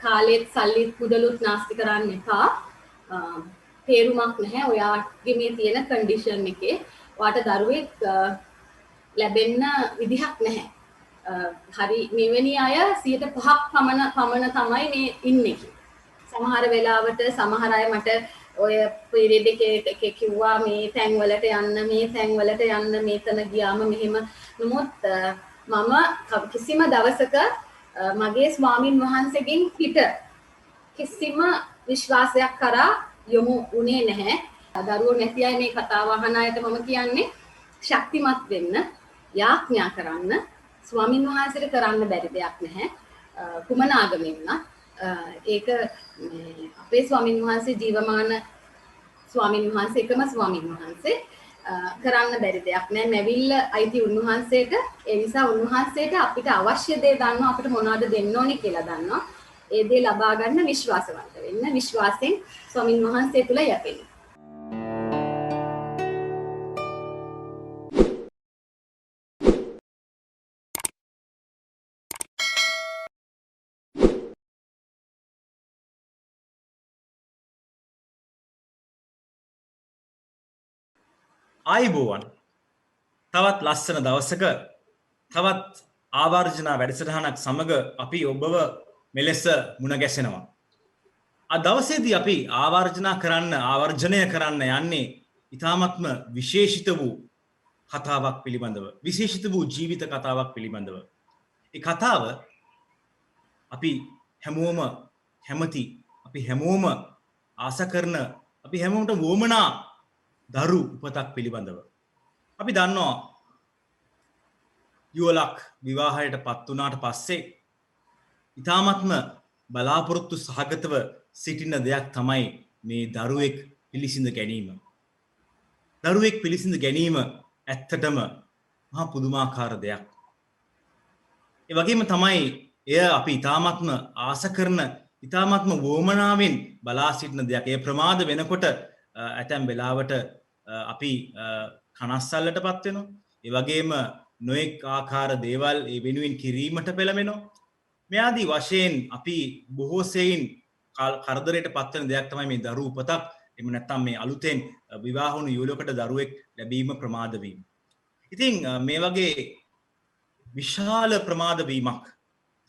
කාලෙත් සල්ලිත් කුදලුත් නාස්ති කරන්න එපා. තේරුමක් නැහැ ඔයාගේ මේ තියෙන කන්ඩිෂන් එකේ. ඔයාට දරුවෙක් ලැබෙන්න විදිහක් නැහැ. හරි මෙවැනි අය 5% පමණ තමයි මේ ඉන්නේ. සමහර වෙලාවට සමහර අය මට ඔය පීරියඩ් එකේ කිව්වා මේ තැන් වලට යන්න මේතන ගියාම මෙහෙම. නමුත් මම කිසිම දවසක මගේ ස්වාමින් වහන්සේගෙන් පිට කිසිම විශ්වාසයක් කරා යොමු වුණේ නැහැ. දරුවෝ නැති අය මේ කතාව අහන අයට මම කියන්නේ ශක්තිමත් වෙන්න, යාඥා කරන්න. ස්වාමින් වහන්සේට කරන්න බැරි දෙයක් නැහැ. කුමන ආගමෙන් වුණත් ඒක අපේ ස්වාමින් වහන්සේ ජීවමාන ස්වාමින් වහන්සේ එකම ස්වාමින් වහන්සේ කරන්න බැරි දෙයක් නෑ. මැවිල්ල අයිති උන්වහන්සේට. ඒ නිසා උන්වහන්සේට අපිට අවශ්‍ය දේ දන්නවා, අපිට මොනවද දෙන්න ඕනේ කියලා දන්නවා. ඒ දේ ලබා ගන්න විශ්වාසවන්ත වෙන්න, විශ්වාසයෙන් ස්වාමින් වහන්සේ තුල යැපෙන්න. ආයිබෝවන් තවත් ලස්සන දවසක තවත් ආවර්ජනා වැඩසටහනක් සමග අපි ඔබව මෙලෙස මුණ ගැසෙනවා. අද දවසේදී අපි ආවර්ජනය කරන්න යන්නේ ඉතාමත්ම විශේෂිත වූ කතාවක් පිළිබඳව, විශේෂිත වූ ජීවිත කතාවක් පිළිබඳව. ඒ කතාව අපි හැමෝම කැමති, අපි හැමෝම ආස කරන, අපි හැමෝමට වොමනා දරු උපතක් පිළිබඳව. අපි දන්නවා යුවලක් විවාහයට පත් වුණාට පස්සේ ඉතාමත්ම බලාපොරොත්තු සහගතව සිටින දෙයක් තමයි මේ දරුවෙක් පිළිසිඳ ගැනීම. දරුවෙක් පිළිසිඳ ගැනීම ඇත්තටම මහා පුදුමාකාර දෙයක්. ඒ වගේම තමයි එය අපි ඉතාමත්ම ආස කරන, ඉතාමත්ම වොමනාවෙන් බලා සිටින දෙයක්. ඒ ප්‍රමාද වෙනකොට ඇතැම් වෙලාවට අපි කනස්සල්ලට පත් වෙනවා. ඒ වගේම නොඑක් ආකාර දේවල් ඒ වෙනුවෙන් කිරීමට පෙළඹෙනවා. මේ ආදී වශයෙන් අපි බොහෝ සෙයින් කරදරයට පත් වෙන දෙයක් තමයි මේ දරු උපතක්. එහෙම නැත්නම් මේ අලුතෙන් විවාහ වුණු යුවලකට දරුවෙක් ලැබීම ප්‍රමාද වීම. ඉතින් මේ වගේ විශාල ප්‍රමාද වීමක්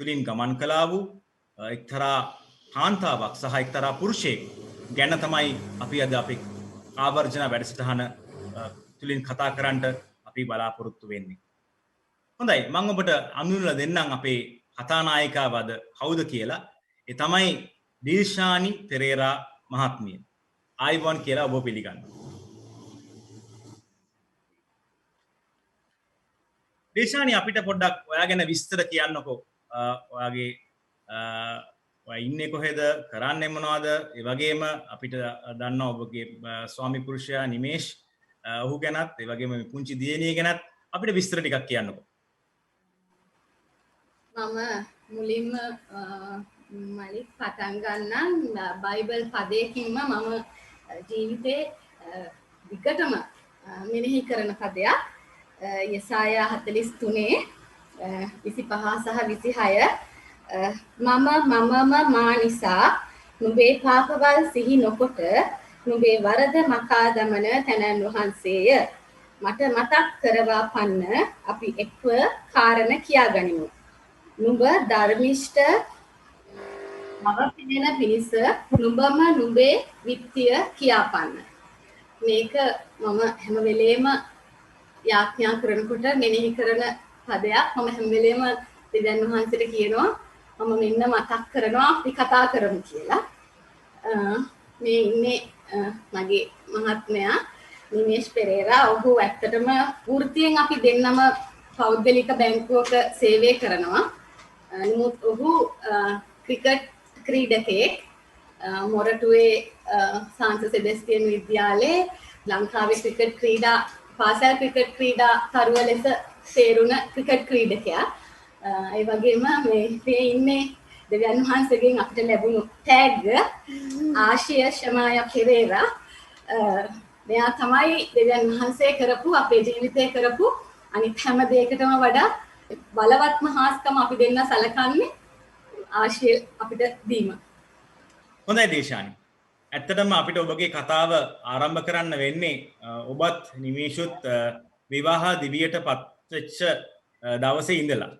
තුලින් ගමන් කළා වූ එක්තරා කාන්තාවක් සහ එක්තරා පුරුෂයෙක් ගැන තමයි අපි අද අපි ආවර්ජන වැඩසටහන තුලින් කතා කරන්නට අපි බලාපොරොත්තු වෙන්නේ. හොඳයි, මම ඔබට අඳුනලා දෙන්නම් අපේ කතානායිකාව අද කවුද කියලා. ඒ තමයි දීර්ෂානි පෙරේරා මහත්මිය. ආයිබෝන් කියලා ඔබ පිළිගන්නවා. දීර්ෂානි, අපිට පොඩ්ඩක් ඔයා ගැන විස්තර කියන්නකෝ. ඔයාගේ ඔයා ඉන්නේ කොහෙද, කරන්නේ මොනවද? ඒ වගේම අපිට දන්නවා ඔබගේ ස්වාමි පුරුෂයා නිමේෂ්, ඔහු ගැනත්, ඒ වගේම පුංචි දියණිය ගැනත් අපිට විස්තර ටිකක් කියන්නකෝ. මම මුලින්ම මලික් පටන් ගන්නම් බයිබල් පදයකින්ම මම ජීවිතේ විකටම මෙනෙහි කරන පදයක්. යෙසායා 43 25 සහ 26 මම මා නිසා නුඹේ පාපවල් සිහි නොකොට නුඹේ වරද මකා දමන තැනන් වහන්සේය. මට මතක් කරවා පන්න අපි එක්ව කාරණ කියා ගනිමු. නුඹ ධර්මිෂ්ඨ මව පිළින පිණිස නුඹම නුඹේ විත්තිය කියාපන්න. මේක මම හැම වෙලේම යාඥා කරනකොට මෙනෙහි කරන පදයක්. මම හැම වෙලේම දෙවියන් වහන්සේට කියනවා මම මෙන්න මතක් කරනවා අපි කතා කරමු කියලා. මේ ඉන්නේ මගේ මහත්මයා නිමේෂ් පෙරේරා. ඔහු ඇත්තටම වෘත්තියෙන් අපි දෙන්නම පෞද්ගලික බැංකුවක සේවය කරනවා. නමුත් ඔහු ක්‍රිකට් ක්‍රීඩකයෙක්. මොරටුවේ සාන්ත සෙබස්තියන් විද්‍යාලයේ ලංකාවේ ක්‍රිකට් ක්‍රීඩා පාසල් ක්‍රිකට් ක්‍රීඩා කරුව ලෙස තේරුණ ක්‍රිකට් ක්‍රීඩකයා. ඒ වගේම මේ ඉන්නේ දෙවියන් වහන්සේගෙන් අපිට ලැබුණු ටැග් ආශිය ශමාය පෙරේරා. මෙයා තමයි දෙවියන් වහන්සේ කරපු අපේ ජීවිතේ කරපු අනිත් හැම දෙයකටම වඩා බලවත්ම හාස්කම අපි දෙන්න සැලකන්නේ. ආශය අපිට දීම. හොඳයි දේශානි. ඇත්තටම අපිට ඔබගේ කතාව ආරම්භ කරන්න වෙන්නේ ඔබත් නිමේෂුත් විවාහ දිවියට පත්වෙච්ච දවසේ ඉඳලා.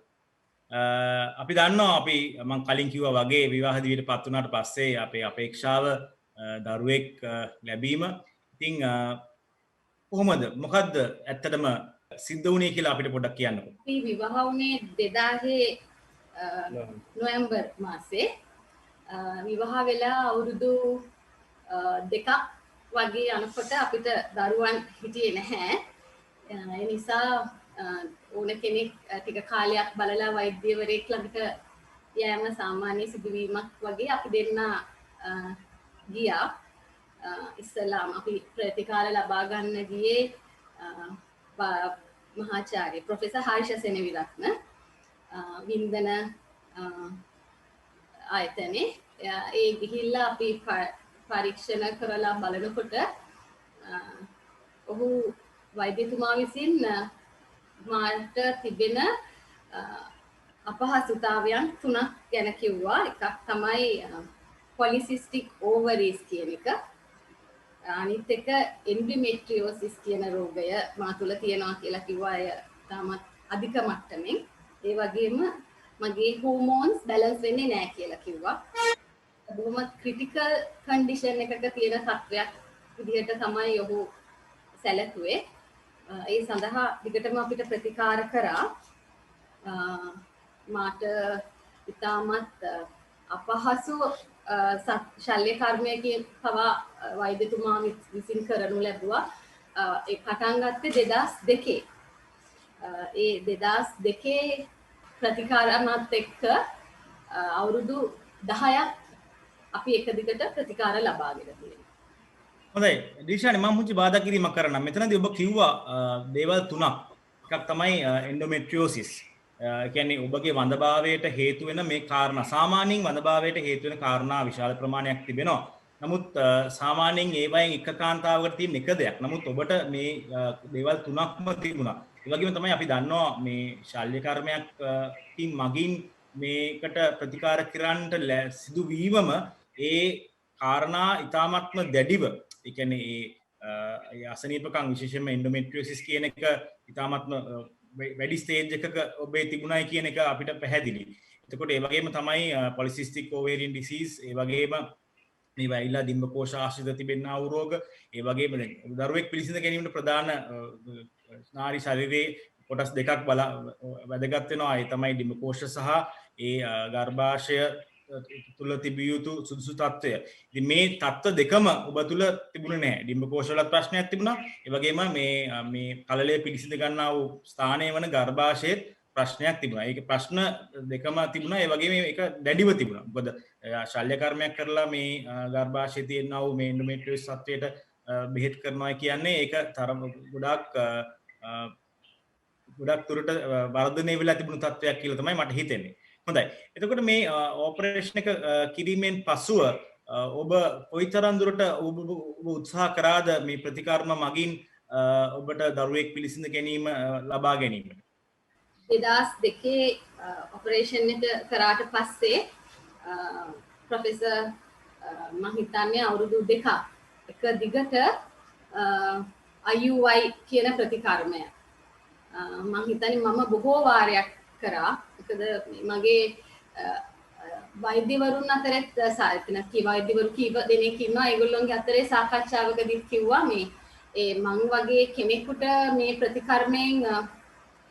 අපි දන්නවා අපි මං කලින් කිව්වා වගේ විවාහ දිවියට පත් වුණාට පස්සේ අපේ අපේක්ෂාව දරුවෙක් ලැබීම. ඉතින් කොහොමද මොකද්ද ඇත්තටම සිද්ධ වුණේ කියලා අපිට පොඩ්ඩක් කියන්නකෝ. අපි විවාහ වුණේ 2000 නොවැම්බර් මාසේ. විවාහ වෙලා අවුරුදු දෙකක් වගේ යනකොට අපිට දරුවන් හිටියේ නැහැ. ඒ නිසා ඕන කෙනෙක් ටික කාලයක් බලලා වෛද්‍යවරයෙක් ළඟට යෑම සාමාන්‍ය සිදුවීමක් වගේ අපි දෙන්න ගියා. ඉස්සලාම අපි ප්‍රතිකාර ලබා ගන්න ගියේ මහාචාර්ය ප්‍රොෆෙසර් හර්ෂ සෙනවිරත්න වින්දන ආයතනේ. ඒ ගිහිල්ලා අපි පරීක්ෂණ කරලා බලනකොට ඔහු වෛද්‍යතුමා විසින් මාට තිබෙන අපහසුතාවයන් 3ක් ගැන කිව්වා. එකක් තමයි polycystic ovaries කියන එක. අනිත් එක endometriosis කියන රෝගය මා තුළ තියෙනවා කියලා කිව්වා. අය තාමත් අධික මට්ටමින්. ඒ වගේම මගේ හෝමෝන්ස් බැලන්ස් වෙන්නේ නැහැ කියලා කිව්වා. බොහොම ක්‍රිටිකල් කන්ඩිෂන් එකක තියෙන තත්ත්වයක් විදිහට තමයි ඔහු සැලකුවේ. ඒ සඳහා දිගටම අපිට ප්‍රතිකාර කරා. මාට ඉතාමත් අපහසු ශල්‍ය කර්මයකින් පවා වෛද්‍යතුමා විසින් කරනු ලැබුවා. ඒ පටන් ගත්තේ 2002. ඒ 2002 ප්‍රතිකාරමත් එක්ක අවුරුදු 10ක් අපි එක දිගට ප්‍රතිකාර ලබාගෙන තියෙනවා. හොඳයි දීෂානි මම මුචි බාධා කිරීමක් කරන්නම්. මෙතනදී ඔබ කිව්වා දේවල් 3ක්. එකක් තමයි endometriosis. කියන්නේ ඔබගේ වඳභාවයට හේතු වෙන මේ කාරණා. සාමාන්‍යයෙන් වඳභාවයට හේතු වෙන කාරණා විශාල ප්‍රමාණයක් තිබෙනවා. නමුත් සාමාන්‍යයෙන් ඒවයින් එක කාන්තාවකට තියෙන එක දෙයක්. නමුත් ඔබට මේ දේවල් 3ක්ම තිබුණා. ඒ වගේම තමයි අපි දන්නවා මේ ශල්‍ය කර්මයක් මගින් මේකට ප්‍රතිකාර කරන්නට සිදුවීමම ඒ කාරණා ඉතාමත්ම දැඩිව. ඒ කියන්නේ ඒ අසනීපකම් විශේෂයෙන්ම endometriosis කියන එක ඉතාමත්ම වැඩි ස්ටේජ් එකක ඔබේ තිබුණයි කියන එක අපිට පැහැදිලි. එතකොට ඒ වගේම තමයි polycystic ovarian disease, ඒ වගේම මේ වැයිලා ඩිම්බකෝෂ ආශ්‍රිත තිබෙනා වූ රෝග, ඒ වගේම දරුවෙක් පිළිසිඳ ගැනීමට ප්‍රධාන නාරි ශරීරයේ කොටස් දෙකක් වැදගත් වෙනවා. ඒ තමයි ඩිම්බකෝෂ සහ ඒ ගර්භාෂය තුල තිබිය යුතු සුදුසු තත්ත්වය. ඉතින් මේ තත්ත්ව දෙකම ඔබ තුල තිබුණේ නැහැ. ඩිම්බකෝෂ වල ප්‍රශ්නයක් තිබුණා. ඒ වගේම මේ කලලය පිළිසිඳ ගන්නා වූ ස්ථානයේ වන ගර්භාෂයේ ප්‍රශ්නයක් තිබුණා. ඒක ප්‍රශ්න දෙකම තිබුණා. ඒ වගේම ඒක දැඩිව තිබුණා. මොකද ශල්‍ය කර්මයක් කරලා මේ ගර්භාෂයේ තියෙනා වූ මේ endometriosis තත්ත්වයට බෙහෙත් කරනවා කියන්නේ ඒක තරම ගොඩක් දුරට වර්ධනය වෙලා තිබුණු තත්ත්වයක් කියලා තමයි මට හිතෙන්නේ. හොඳයි. එතකොට මේ ඔපරේෂන් එක කිරීමෙන් පසුව ඔබ කොයිතරම් දුරට ඔබ උත්සාහ කරාද මේ ප්‍රතිකාරම මගින් ඔබට දරුවෙක් පිළිසිඳ ගැනීම ලබා ගැනීමට? 2002 ඔපරේෂන් එක කරාට පස්සේ ප්‍රොෆෙසර් මම හිතන්නේ අවුරුදු 2ක් එක දිගට IUI කියන ප්‍රතිකර්මය මම හිතන්නේ මම බොහෝ වාරයක් කරා. මොකද මගේ වෛද්‍යවරුන් අතරත් වෛද්‍යවරු කීප දෙනෙක් ඉන්නවා. ඒගොල්ලෝගේ අතරේ සාකච්ඡාවකදී කිව්වා මේ මං වගේ කෙනෙකුට මේ ප්‍රතිකර්මයෙන්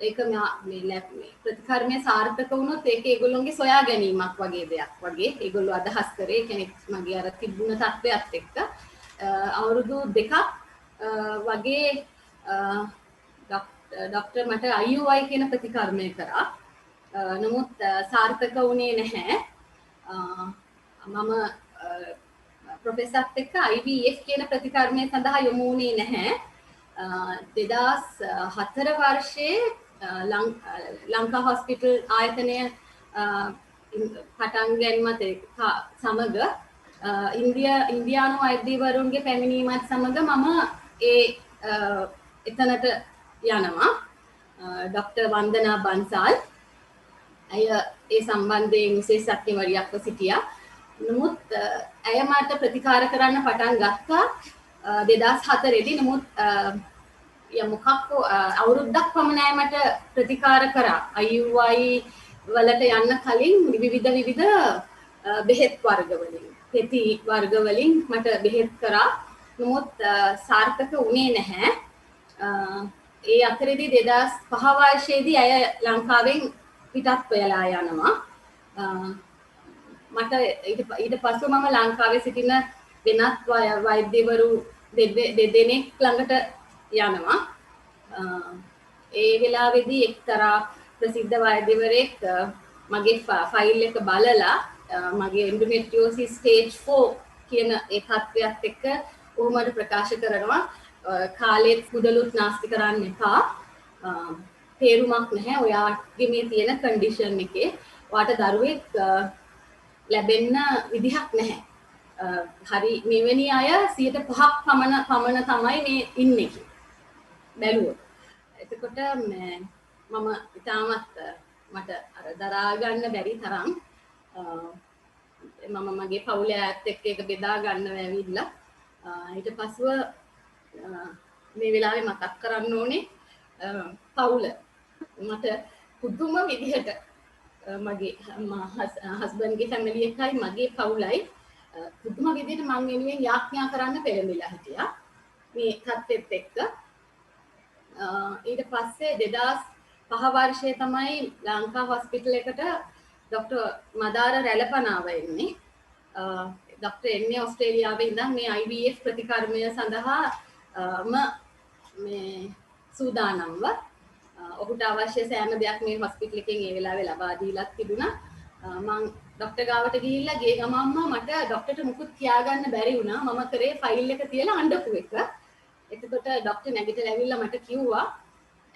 ඒක මේ ප්‍රතිකර්මය සාර්ථක වුණොත් ඒක ඒගොල්ලෝගේ සොයා ගැනීමක් වගේ දෙයක් වගේ ඒගොල්ලෝ අදහස් කරේ. කෙනෙක් මගේ අර තිබුණ තත්ත්වයක් එක්ක අවුරුදු 2ක් වගේ ડોක්ටර් මට IUI කියන ප්‍රතිකර්මය කරා. නමුත් සාර්ථක වුණේ නැහැ. මම ප්‍රොෆෙසර්ත් එක්ක IVF කියන ප්‍රතිකර්මය සඳහා යොමු වුණේ නැහැ. 2004 වර්ෂයේ ලංකා හොස්පිටල් ආයතනය පටන් ගැනීමත් සමග ඉන්දියානු වෛද්‍යවරුන්ගේ පැමිණීමත් සමග මම එතනට යනවා. ડોક્ટર වන්දනා බන්සාල් ඇය ඒ සම්බන්ධයෙන් විශේෂඥවරියක්ව සිටියා. නමුත් ඇය මට ප්‍රතිකාර කරන්න පටන් ගත්තා 2004 දී. නමුත් මොකක් අවුරුද්දක් පමණ ඇය මට ප්‍රතිකාර කරා. IUI වලට යන්න කලින් විවිධ බෙහෙත් වර්ග වලින්, පෙති වර්ග වලින් මට බෙහෙත් කරා. නමුත් සාර්ථක වුණේ නැහැ. ඒ අතරේදී 2005 වර්ෂයේදී ඇය ලංකාවෙන් පිටත් වෙලා යනවා. මට ඊට පස්ව මම ලංකාවේ සිටින වෙනත් වෛද්‍යවරු දෙදෙනෙක් ළඟට යනවා. ඒ වෙලාවේදී එක්තරා ප්‍රසිද්ධ වෛද්‍යවරයෙක් මගේ ෆයිල් එක බලලා මගේ endometriosis stage 4 කියන ඒ තත්ත්වයක් එක්ක ඔහුමට ප්‍රකාශ කරනවා කාලෙත් කුදලුත් නාස්ති කරන්න එපා. තේරුමක් නැහැ ඔයාගේ මේ තියෙන කන්ඩිෂන් එකේ. ඔයාට දරුවෙක් ලැබෙන්න විදිහක් නැහැ. හරි මෙවැනි අය 5% පමණ තමයි මේ ඉන්නේ බැලුවොත්. එතකොට මම ඉතාමත් මට අර දරා ගන්න බැරි තරම් මම මගේ පවුල ඇත් එක්ක ඒක බෙදා ගන්න ඇවිල්ලා ඊට පස්ව මේ වෙලාවේ මතක් කරන්න ඕනේ පවුල මට පුදුම විදිහට මගේ හස්බන්ඩ්ගේ ෆැමිලි එකයි මගේ පවුලයි පුදුම විදිහට මම වෙනුවෙන් යාඥා කරන්න පෙළඹිලා හිටියා මේ තත්ත්වෙත් එක්ක. ඊට පස්සේ 2005 වර්ෂයේ තමයි ලංකා හොස්පිටල් එකට ડોક્ટર මදාර රැළපනාව එන්නේ. ડોક્ટર එන්නේ ඕස්ට්‍රේලියාවේ ඉඳන් මේ IVF ප්‍රතිකර්මය සඳහා මේ සූදානම්ව ඔහුට අවශ්‍ය සෑම දෙයක් මේ හොස්පිටල් එකෙන් ඒ වෙලාවේ ලබා දීලා තිබුණා. මම ડોක්ටර් ගාවට ගිහිල්ලා ගේ ගමම්ම මට ડોක්ටර්ට මුකුත් කියාගන්න බැරි වුණා. මම කරේ ෆයිල් එක තියලා අඬපු එක. එතකොට ડોක්ටර් නැගිටලා ඇවිල්ලා මට කිව්වා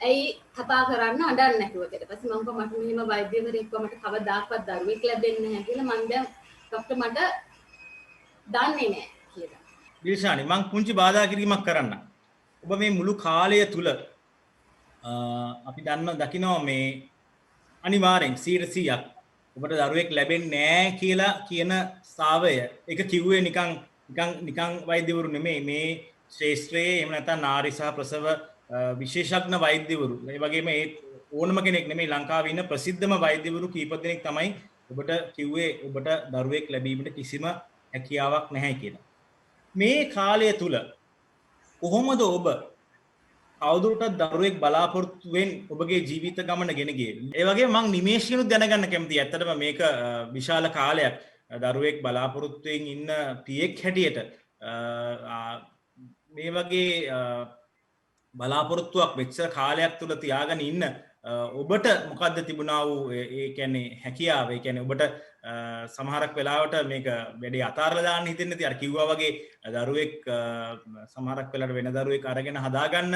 ඇයි කතා කරන්න අඬන්නේ නැතුව කියලා. ඊට පස්සේ මම කිව්වා මට මෙහෙම වෛද්‍යවරයෙක්ව මට කවදාකවත් දරුවෙක් ලැබෙන්නේ නැහැ කියලා. මම දැන් ડોක්ටර් මට දන්නේ නැහැ කියලා. දිල්ෂානි මං පුංචි බාධා කිරීමක් කරන්න. ඔබ මේ මුළු කාලය තුල අපි දකිනවා මේ අනිවාර්යෙන් 100%ක් ඔබට දරුවෙක් ලැබෙන්නේ නැහැ කියලා කියන සාවය ඒක කිව්වේ නිකන් වෛද්‍යවරු නෙමෙයි මේ ශ්‍රේෂ්ඨයේ එහෙම නැත්නම් නාරි සහ ප්‍රසව විශේෂඥ වෛද්‍යවරු ඒ වගේම ඒ ඕනම කෙනෙක් නෙමෙයි ලංකාවේ ඉන්න ප්‍රසිද්ධම වෛද්‍යවරු කීප දෙනෙක් තමයි ඔබට කිව්වේ ඔබට දරුවෙක් ලැබීමට කිසිම හැකියාවක් නැහැ කියලා. මේ කාලය තුල කොහොමද ඔබ අවුරුද්දට දරුවෙක් බලාපොරොත්තුෙන් ඔබගේ ජීවිත ගමන ගෙන ගියේ? ඒ වගේම මම නිමේෂිනුත් දැනගන්න කැමතියි. ඇත්තටම මේක විශාල කාලයක් දරුවෙක් බලාපොරොත්තුෙන් ඉන්න පියෙක් හැටියට මේ වගේ බලාපොරොත්තුවක් වෙච්ච කාලයක් තුල තියාගෙන ඉන්න ඔබට මොකද්ද තිබුණා වූ ඒ කියන්නේ හැකියාව? ඒ කියන්නේ ඔබට සමහරක් වෙලාවට මේක වැඩි අතාරලා දාන්න හිතෙන්නේ නැති අර කිව්වා වගේ දරුවෙක් සමහරක් වෙලාවට වෙන දරුවෙක් අරගෙන හදාගන්න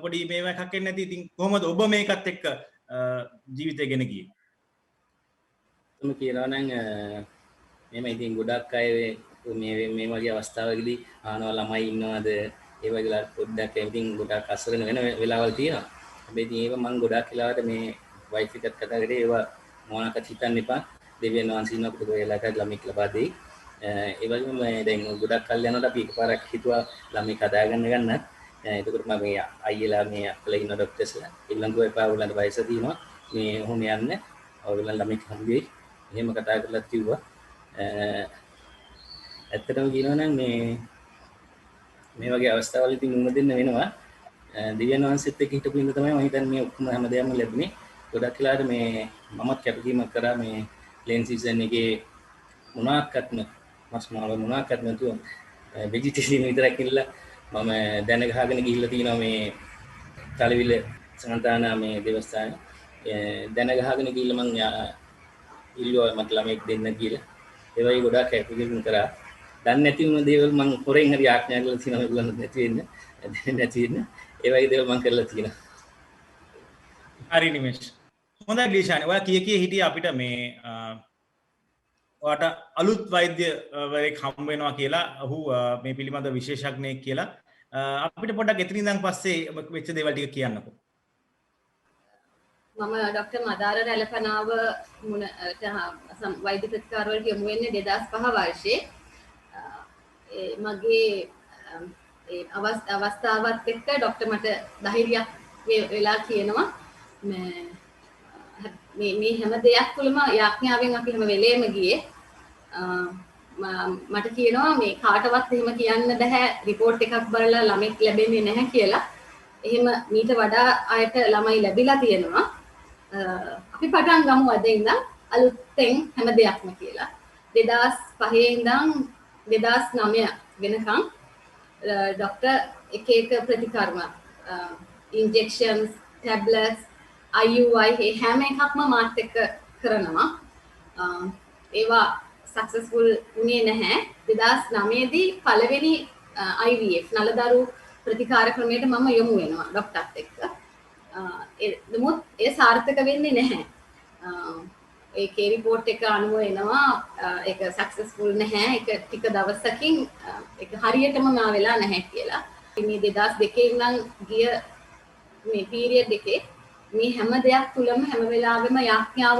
පොඩි මේව එකක් එන්නේ නැති. ඉතින් කොහොමද ඔබ මේකත් එක්ක ජීවිතය ගෙන ගියේ? මම කියනවා නම් මේම ඉතින් ගොඩක් අය මේ වගේ අවස්ථාවකදී ආනවා ළමයි ඉන්නවද ඒ වගේ පොඩ්ඩක් ඉතින් ගොඩක් අසරණ වෙන වෙලාවල් තියෙනවා. හැබැයි ඉතින් ඒක මම ගොඩක් වෙලාවට මේ වයිෆ් එකත් කතා කරේ ඒවා මොනවාකට හිතන්න එපා. දෙවියන් වහන්සේ ඉන්නකොට ඔයාලට ළමෙක් ලබා දෙයි. ඒ වගේම දැන් ගොඩක් කල් යනකොට අපි එකපාරක් හිතුවා ළමෙක් හදාගන්න ගන්න. එතකොට මම මේ අයියලා මේ අක්කලා ඉන්න ડોක්ටර්ස්ලා ඊළඟට එපා උලන්ට වයස තියෙනවා. මේ ඔහොම යන්න. ඔයගොල්ලන් ළමෙක් හම්බෙයි. එහෙම කතා කරලා කිව්වා. ඇත්තටම කියනවා නම් මේ වගේ අවස්ථාවල ඉතින් මුණ දෙන්න වෙනවා. දිව්‍යන් වහන්සේත් එක්ක හිටපු ඉඳ තමයි මම හිතන්නේ මේ ඔක්කොම හැමදේම ලැබුණේ. ගොඩක් වෙලාවට මේ මමත් කැපකිරීමක් කරා මේ ප්ලේන් සීසන් එකේ මොනවාක්වත්ම මස් මාව මොනවාක්වත් නැතුව වෙජිටේරියන් විතරක් ඉල්ලලා මම දැන ගහගෙන ගිහිල්ලා තිනවා මේ තලවිල සංතාන මේ දේවස්ථාන දැන ගහගෙන ගිහිල්ලා මං ඉල්ලුවා මට ළමෙක් දෙන්න කියලා. ඒ වගේ ගොඩක් කැපකිරීම කරා. දන්නේ නැති වුණ දේවල් මං හොරෙන් හරි ආඥා කරලා තිනවා ඒගොල්ලන්ට නැති වෙන්න. ඒ වගේ දේවල් මං කරලා තියෙනවා. හරි නිමේෂ්. හොඳයි ලිෂානි. ඔයා කිය හිටියේ අපිට මේ ඔයාට අලුත් වෛද්‍යවරයෙක් හම්බ වෙනවා කියලා. ඔහු මේ පිළිබඳ විශේෂඥයෙක් කියලා. අපිට පොඩ්ඩක් එතනින් ඉඳන් පස්සේ වෙච්ච දේවල් ටික කියන්නකෝ. මම ඩොක්ටර් මදාර රැලපනාව වෛද්‍ය ප්‍රතිකාර වලට යොමු වෙන්නේ 2005 වර්ෂයේ. මගේ ඒ අවස්ථාවත් එක්ක ඩොක්ටර් මට ධෛර්යයක් වෙලා කියනවා මේ හැම දෙයක් තුළම යාඥාවෙන් අපි හැම වෙලේම ගියේ. මට කියනවා මේ කාටවත් එහෙම කියන්න බෑ රිපෝට් එකක් බලලා ළමෙක් ලැබෙන්නේ නැහැ කියලා. එහෙම මීට වඩා අයට ළමයි ලැබිලා තියෙනවා. අපි පටන් ගමු අද ඉඳන් අලුතෙන් හැම දෙයක්ම කියලා. 2005 ඉඳන් 2009 වෙනකම් ඩොක්ටර් එක ප්‍රතිකර්ම injections, tablets, IUI හැම එකක්ම මාත් එක්ක කරනවා. ඒවා successful වුණේ නැහැ. 2009 දී පළවෙනි IVF නලදරු ප්‍රතිකාර ක්‍රමයට මම යොමු වෙනවා ඩොක්ටර්ත් එක්ක. නමුත් ඒ සාර්ථක වෙන්නේ නැහැ. ඒකේ රිපෝට් එක අනුව එනවා ඒක සක්සස්ෆුල් නැහැ. ඒක ටික දවසකින් ඒක හරියටම මා වෙලා නැහැ කියලා. මේ 2002 ඉඳන් ගිය මේ පීරියඩ් එකේ මේ හැම දෙයක් තුලම හැම වෙලාවෙම යාඥාව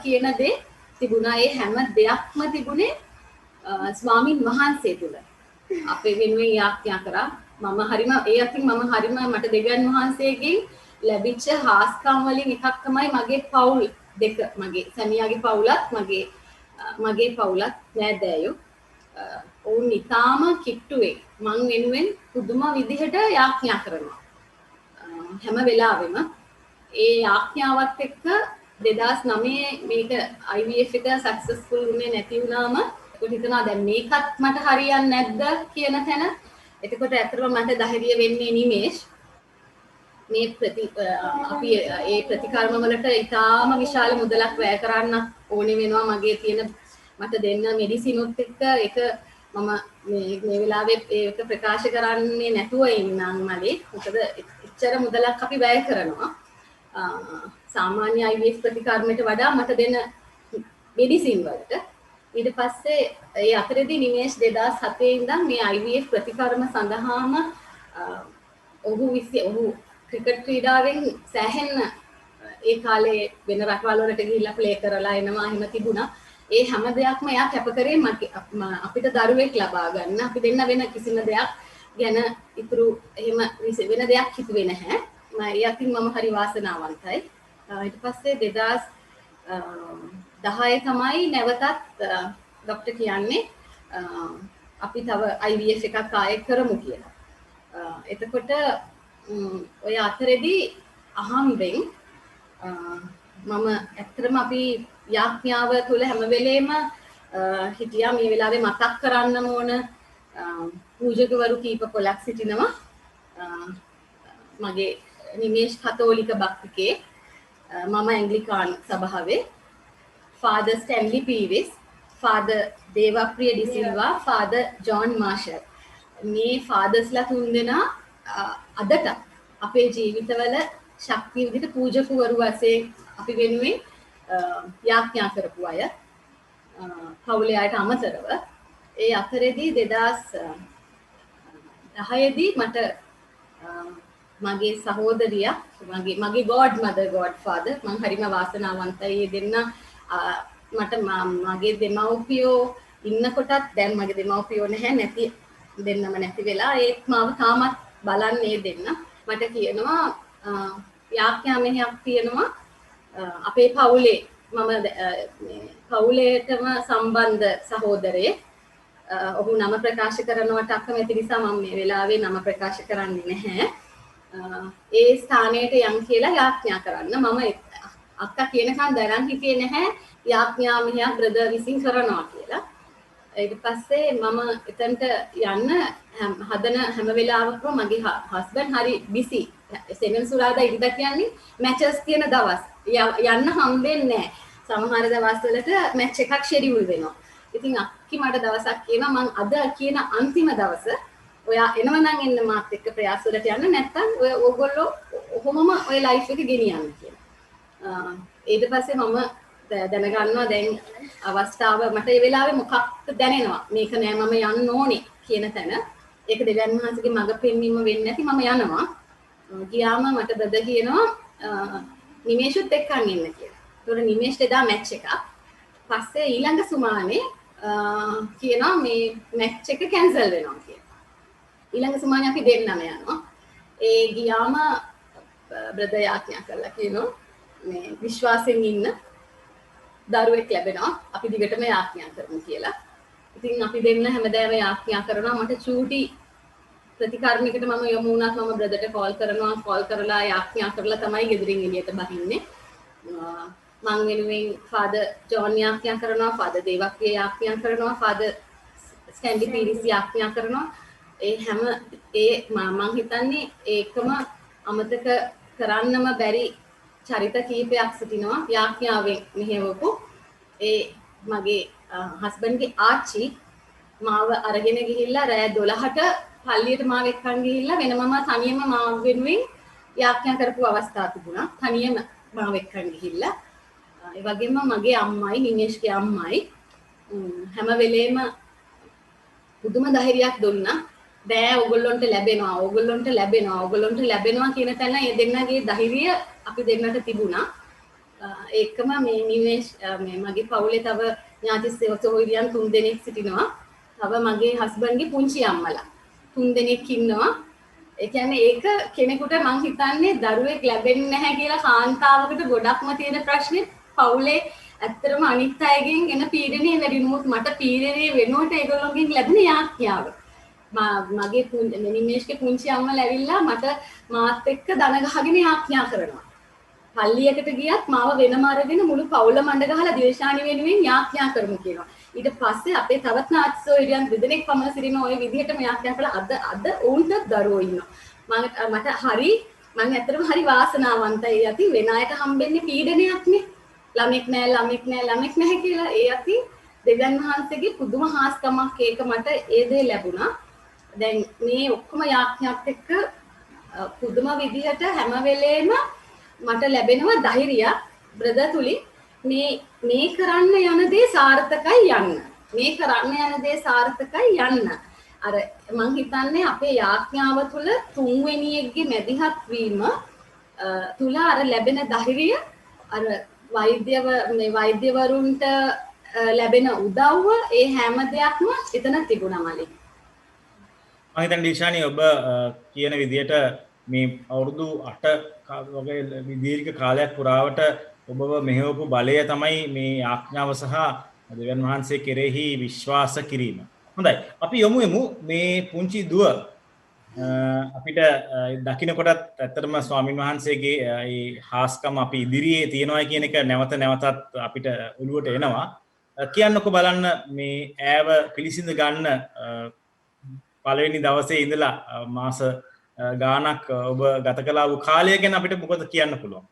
කියන දේ තිබුණා. ඒ හැම දෙයක්ම තිබුණේ ස්වාමින් වහන්සේ තුල. අපේ වෙනුවෙන් යාඥා කරා. මම හරිම මට දෙවියන් වහන්සේගෙන් ලැබිච්ච හාස්කම් වලින් එකක් තමයි මගේ පවුල් දෙක. මගේ සැමියාගේ පවුලත් මගේ පවුලත් නෑදෑයෝ. ඔවුන් නිතාම කිට්ටුවේ මං වෙනුවෙන් පුදුම විදිහට යාඥා කරනවා. හැම වෙලාවෙම ඒ යාඥාවත් එක්ක 2009 මේක IVF එක සක්සස්ෆුල් වුණේ නැති වුණාම ඒකට හිතනවා දැන් මේකත් මට හරියන්නේ නැද්ද කියන තැන. එතකොට ඇත්තටම මට ධෛර්ය වෙන්නේ නිමේෂ්. මේ අපි ඒ ප්‍රතිකර්ම වලට ඉතාම විශාල මුදලක් වැය කරන්න ඕනේ වෙනවා. මගේ තියෙන මට දෙන්න මෙඩිසිනුත් එක්ක ඒක මම මේ වෙලාවේ ඒක ප්‍රකාශ කරන්නේ නැතුව ඉන්නම් මලේ. මොකද එච්චර මුදලක් අපි වැය කරනවා. සාමාන්‍ය IVF ප්‍රතිකර්මයට වඩා මට දෙන මෙඩිසින් වලට. ඊට පස්සේ ඒ අතරේදී නිමේෂ් 2007 ඉඳන් මේ IVF ප්‍රතිකර්ම සඳහාම ඔහු ක්‍රිකට් ක්‍රීඩාවෙන් සෑහෙන්න ඒ කාලේ වෙන රටවල් වලට ගිහිල්ලා ප්ලේ කරලා එනවා එහෙම තිබුණා. ඒ හැම දෙයක්ම එයා කැප කරේ අපිට දරුවෙක් ලබා ගන්න. අපි දෙන්න වෙන කිසිම දෙයක් ගැන ඉතුරු එහෙම වෙන දෙයක් හිතුවේ නැහැ. ඒ අතින් මම හරි වාසනාවන්තයි. ඊට පස්සේ 2010 තමයි නැවතත් ડોක්ටර් කියන්නේ අපි තව IVF එකක් ආයෙ කරමු කියලා. එතකොට ඔය අතරේදී අහම්බෙන් මම ඇත්තටම අපි යාඥාව තුළ හැම වෙලේම හිටියා මේ වෙලාවේ මතක් කරන්න ඕන පූජකවරු කීප පොලක් සිටිනවා. මගේ නිමේෂ් කතෝලික භක්තිකේ මම ඇංග්ලිකාන් සභාවේ father Stanley Peiris, father Devapriya De Silva, father John Marshall. මේ ෆාදර්ස්ලා තුන්දෙනා අදට අපේ ජීවිතවල ශක්තිය විදිහට පූජකවරු වශයෙන් අපි වෙනුවෙන් යාඥා කරපු අය. පවුලේ අයට අමතරව ඒ අතරේදී 2010 දී මට මගේ සහෝදරිය මගේ ගෝඩ් මදර් ගෝඩ් ෆාදර් මම හරිම වාසනාවන්තයි. දෙන්න මට මගේ දෙමව්පියෝ ඉන්නකොටත් දැන් මගේ දෙමව්පියෝ නැති දෙන්නම නැති වෙලා ඒත් මාව තාමත් බලන්නේ දෙන්න. මට කියනවා යාඥා මෙහෙයක් තියෙනවා අපේ පවුලේ මම පවුලේටම සම්බන්ධ සහෝදරයෙක්. ඔහු නම ප්‍රකාශ කරනවට අකමැති නිසා මම මේ වෙලාවේ නම ප්‍රකාශ කරන්නේ නැහැ. ඒ ස්ථානයට යන් කියලා යාඥා කරන්න. මම අක්කා කියනකන් දරන් හිටියේ නැහැ යාඥා මෙහෙයක් බ්‍රදර් විසින් කරනවා කියලා. ඊට පස්සේ මම එතනට යන්න හදන හැම වෙලාවකම මගේ හස්බන්ඩ් හරි බිසි. සෙනසුරාදා ඉරිදා කියන්නේ මැචස් තියෙන දවස්. යන්න හම්බෙන්නේ නැහැ. සමහර දවස්වලට මැච් එකක් ෂෙඩියුල් වෙනවා. ඉතින් අක්කි මට දවසක් කියනවා මං අද කියන අන්තිම දවස ඔයා එනවා නම් එන්න මාත් එක්ක ප්‍රයාස වලට යන්න නැත්නම් ඔය ඕගොල්ලෝ ඔහොමම ඔය ලයිෆ් එක ගෙනියන්න කියලා. ඊට පස්සේ මම දැනගන්නවා දැන් අවස්ථාව මට ඒ වෙලාවේ මොකක්ද දැනෙනවා මේක නෑ මම යන්න ඕනේ කියන තැන. ඒක දෙවියන් වහන්සේගේ මඟ පෙන්වීම වෙන්නේ නැති මම යනවා. ගියාම මට බ්‍රදර් කියනවා නිමේෂුත් එක්කන් ඉන්න කියලා. ඒතකොට නිමේෂ්ට එදා මැච් එකක්. පස්සේ ඊළඟ සුමානේ කියනවා මේ මැච් එක කැන්සල් වෙනවා කියලා. ඊළඟ සුමානේ අපි දෙන්නම යනවා. ඒ ගියාම බ්‍රදර් යාඥා කළා කියනවා මේ විශ්වාසයෙන් ඉන්න දරුවෙක් ලැබෙනවා අපි දිගටම යාඥා කරමු කියලා. ඉතින් අපි දෙන්න හැමදාම යාඥා කරනවා. මට චූටි ප්‍රතිකර්මයකට මම යමු වුණාත් මම බ්‍රදර්ට කෝල් කරලා යාඥා කරලා තමයි ගෙදරින් එළියට බහින්නේ. මං වෙනුවෙන් ෆාදර් ජෝන් යාඥා කරනවා, ෆාදර් දේවක්‍රිය යාඥා කරනවා, ෆාදර් ස්ටැන්ලි පීරිස් යාඥා කරනවා. ඒ හැම මං හිතන්නේ ඒකම අමතක කරන්නම බැරි චරිත කීපයක් සිටිනවා යාඥාවෙන් මෙහෙවපු. ඒ මගේ හස්බන්ඩ්ගේ ආච්චි මාව අරගෙන ගිහිල්ලා රෑ 12ට පල්ලියට මාව එක්කන් ගිහිල්ලා වෙනමම තනියම මාව වෙනුවෙන් යාඥා කරපු අවස්ථා තිබුණා. තනියම මාව එක්කන් ගිහිල්ලා. ඒ වගේම මගේ අම්මයි නිමේෂ්ගේ අම්මයි හැම වෙලේම පුදුම ධෛර්යයක් දුන්නා. බෑ ඕගොල්ලොන්ට ලැබෙනවා කියන තැන ඒ දෙන්නගේ ධෛර්යය අපි දෙන්නට තිබුණා. ඒකම මේ නිමේෂ් මේ මගේ පවුලේ තව ඥාති සහෝදරයන් 3 දෙනෙක් සිටිනවා. තව මගේ හස්බන්ඩ්ගේ පුංචි අම්මලා 3 දෙනෙක් ඉන්නවා. ඒ කියන්නේ ඒක කෙනෙකුට මං හිතන්නේ දරුවෙක් ලැබෙන්නේ නැහැ කියලා කාන්තාවකට ගොඩක්ම තියෙන ප්‍රශ්නේ පවුලේ ඇත්තටම අනිත් අයගෙන් එන පීඩනය වැඩි නමුත් මට පීඩනය වෙනුවට ඒගොල්ලෝගෙන් ලැබෙන යාඥාව. මගේ නිමේෂ්ගේ පුංචි අම්මලා ඇවිල්ලා මට මාත් එක්ක දන ගහගෙන යාඥා කරනවා. පල්ලියකට ගියත් මාව වෙනම අරගෙන මුළු පවුලම අඬ ගහලා දේශානි වෙනුවෙන් යාඥා කරමු කියනවා. ඊට පස්සේ අපේ තවත් නාට්‍යෝ ඉරියන් දෙදෙනෙක් පමණ සිටින ওই විදිහටම යාඥා කළා. අද උන්ට දරුවෝ ඉන්නවා. මට හරි මම ඇත්තටම හරි වාසනාවන්තයි. ඒ යති වෙන අයට හම්බෙන්නේ පීඩනයක්නේ. ළමෙක් නැහැ කියලා. ඒ යති දෙවියන් වහන්සේගේ පුදුම හාස්කමක් ඒක මට ඒ දේ ලැබුණා. දැන් මේ ඔක්කොම යාඥාත් එක්ක පුදුම විදිහට හැම වෙලේම මට ලැබෙනවා ධෛර්යය බ්‍රදර් තුලින් මේ කරන්න යන දේ සාර්ථකයි යන්න. අර මං හිතන්නේ අපේ යාඥාව තුළ තුන්වෙනියෙක්ගේ මැදිහත් වීම තුල අර ලැබෙන ධෛර්යය අර වෛද්‍යවරුන්ට ලැබෙන උදව්ව ඒ හැම දෙයක්ම එතන තිබුණා මලි. මම හිතන්නේ ඩිෂානි ඔබ කියන විදිහට මේ අවුරුදු 8 වගේ දීර්ඝ කාලයක් පුරාවට ඔබව මෙහෙවපු බලය තමයි මේ ආඥාව සහ දෙවියන් වහන්සේ කෙරෙහි විශ්වාස කිරීම. හොඳයි. අපි යමු මේ පුංචි දුව අපිට දකින්නකොටත් ඇත්තටම ස්වාමින් වහන්සේගේ ඒ හාස්කම අපි ඉදිරියේ තියනවා කියන එක නැවතත් අපිට ඔළුවට එනවා. කියන්නකෝ බලන්න මේ ඈව පිළිසිඳ ගන්න පළවෙනි දවසේ ඉඳලා මාස ගානක් ඔබ ගත කළා වූ කාලය ගැන අපිට මොකද කියන්න පුළුවන්?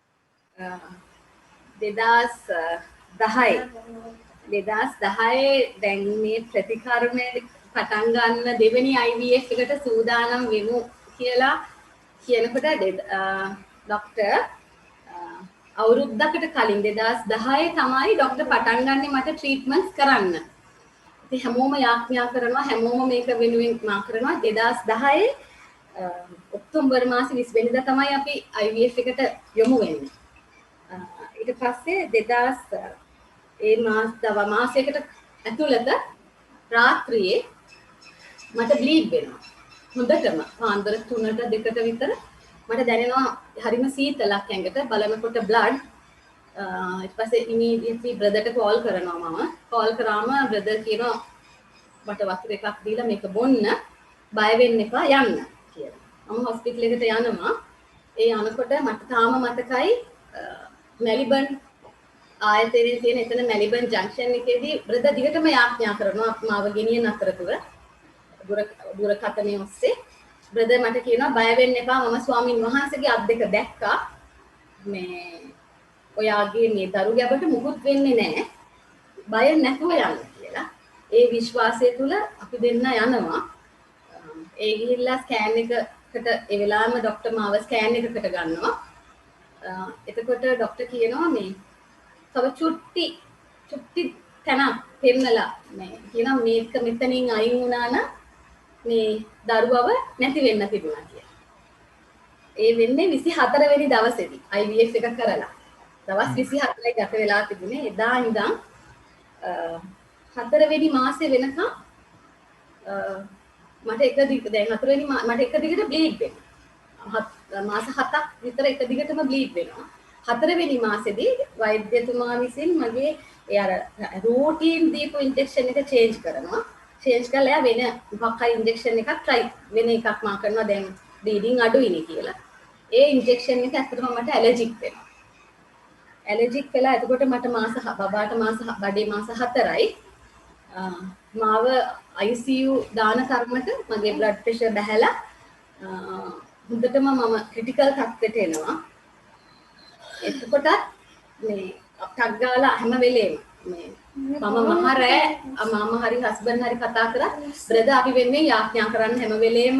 2010 දැන් මේ ප්‍රතිකර්මය පටන් ගන්න දෙවෙනි IVF එකට සූදානම් වෙමු කියලා කියනකොට ડોක්ටර් අවුරුද්දකට කලින් 2010 තමයි ડોක්ටර් පටන් ගන්නෙ මට ට්‍රීට්මන්ට්ස් කරන්න. ඉතින් හැමෝම යාඥා කරනවා හැමෝම මේක වෙනුවෙන් මා කරනවා 2010 ඔක්තෝබර් මාසේ 20 වෙනිදා තමයි අපි IVF එකට යොමු වෙන්නේ. ඊට පස්සේ 2000 ඒ මාසයකට ඇතුළත රාත්‍රියේ මට බ්ලීඩ් වෙනවා. හොඳටම පාන්දර 3ට 2ට විතර මට දැනෙනවා හරිම සීතලක් ඇඟට බලනකොට බ්ලඩ්. ඊට පස්සේ ඉමීඩියට්ලි බ්‍රදර්ට කෝල් කරනවා මම. කෝල් කරාම බ්‍රදර් කියනවා මට වතුර එකක් දීලා මේක බොන්න බය වෙන්න එපා යන්න කියලා. මම හොස්පිටල් එකට යනවා. ඒ යනකොට මට තාම මතකයි මෙල්බන් ආයතනයේ තියෙන එතන මෙල්බන් ජංක්ෂන් එකේදී බ්‍රදර් දිගටම යාඥා කරනවා මාව ගෙනියන අතරතුර දුරකථනයේ ඔස්සේ බ්‍රදර් මට කියනවා බය වෙන්න එපා මම ස්වාමින් වහන්සේගේ අත් දෙක දැක්කා මේ ඔයාගේ මේ දරු ගැබට මුකුත් වෙන්නේ නැහැ බය නැතුව යන්න කියලා. ඒ විශ්වාසය තුල අපි දෙන්න යනවා. ඒ ගිහිල්ලා ස්කෑන් එකකට ඒ වෙලාවෙම ડોක්ටර් මාව ස්කෑන් එකකට ගන්නවා. එතකොට ડોක්ටර් කියනවා මේ තව චුට්ටි තැනක් පෙන්නලා මේ කියනවා මේක මෙතනින් අයින් වුණා නම් මේ දරුවව නැති වෙන්න තිබුණා කියලා. ඒ වෙන්නේ 24 වෙනි දවසේදී IVF එක කරලා. දවස් 24යි ගත වෙලා තිබුණේ. එදා ඉඳන් 4 වෙනි මාසේ වෙනකම් මට එක දිගට දැන් 4 වෙනි මට එක දිගට බ්ලීඩ් වෙනවා. මාස 7ක් විතර එක දිගටම බ්ලීඩ් වෙනවා. 4 වෙනි මාසෙදී වෛද්‍යතුමා විසින් මගේ ඒ අර රූටින් දීපු ඉන්ජෙක්ෂන් එක චේන්ජ් කරනවා. චේන්ජ් කරලා එයා වෙන මොකක් හරි ඉන්ජෙක්ෂන් එකක් try වෙන එකක් මා කරනවා දැන් බ්ලීඩින් අඩුයිනේ කියලා. ඒ ඉන්ජෙක්ෂන් එක ඇත්තටම මට ඇලර්ජික් වෙනවා. ඇලර්ජික් වෙලා එතකොට මට බබාට බඩේ මාස 4යි. මාව ICU දාන තරමට මගේ බ්ලඩ් ප්‍රෙෂර් බැහැලා හොඳටම මම ක්‍රිටිකල් තත්ත්වයට එනවා. එතකොටත් මේ ටක් ගාලා හැම වෙලේම මේ මම මහ රෑ මම හරි හස්බන්ඩ් හරි කතා කරා බ්‍රදර් අපි වෙන්නේ යාඥා කරන්න හැම වෙලේම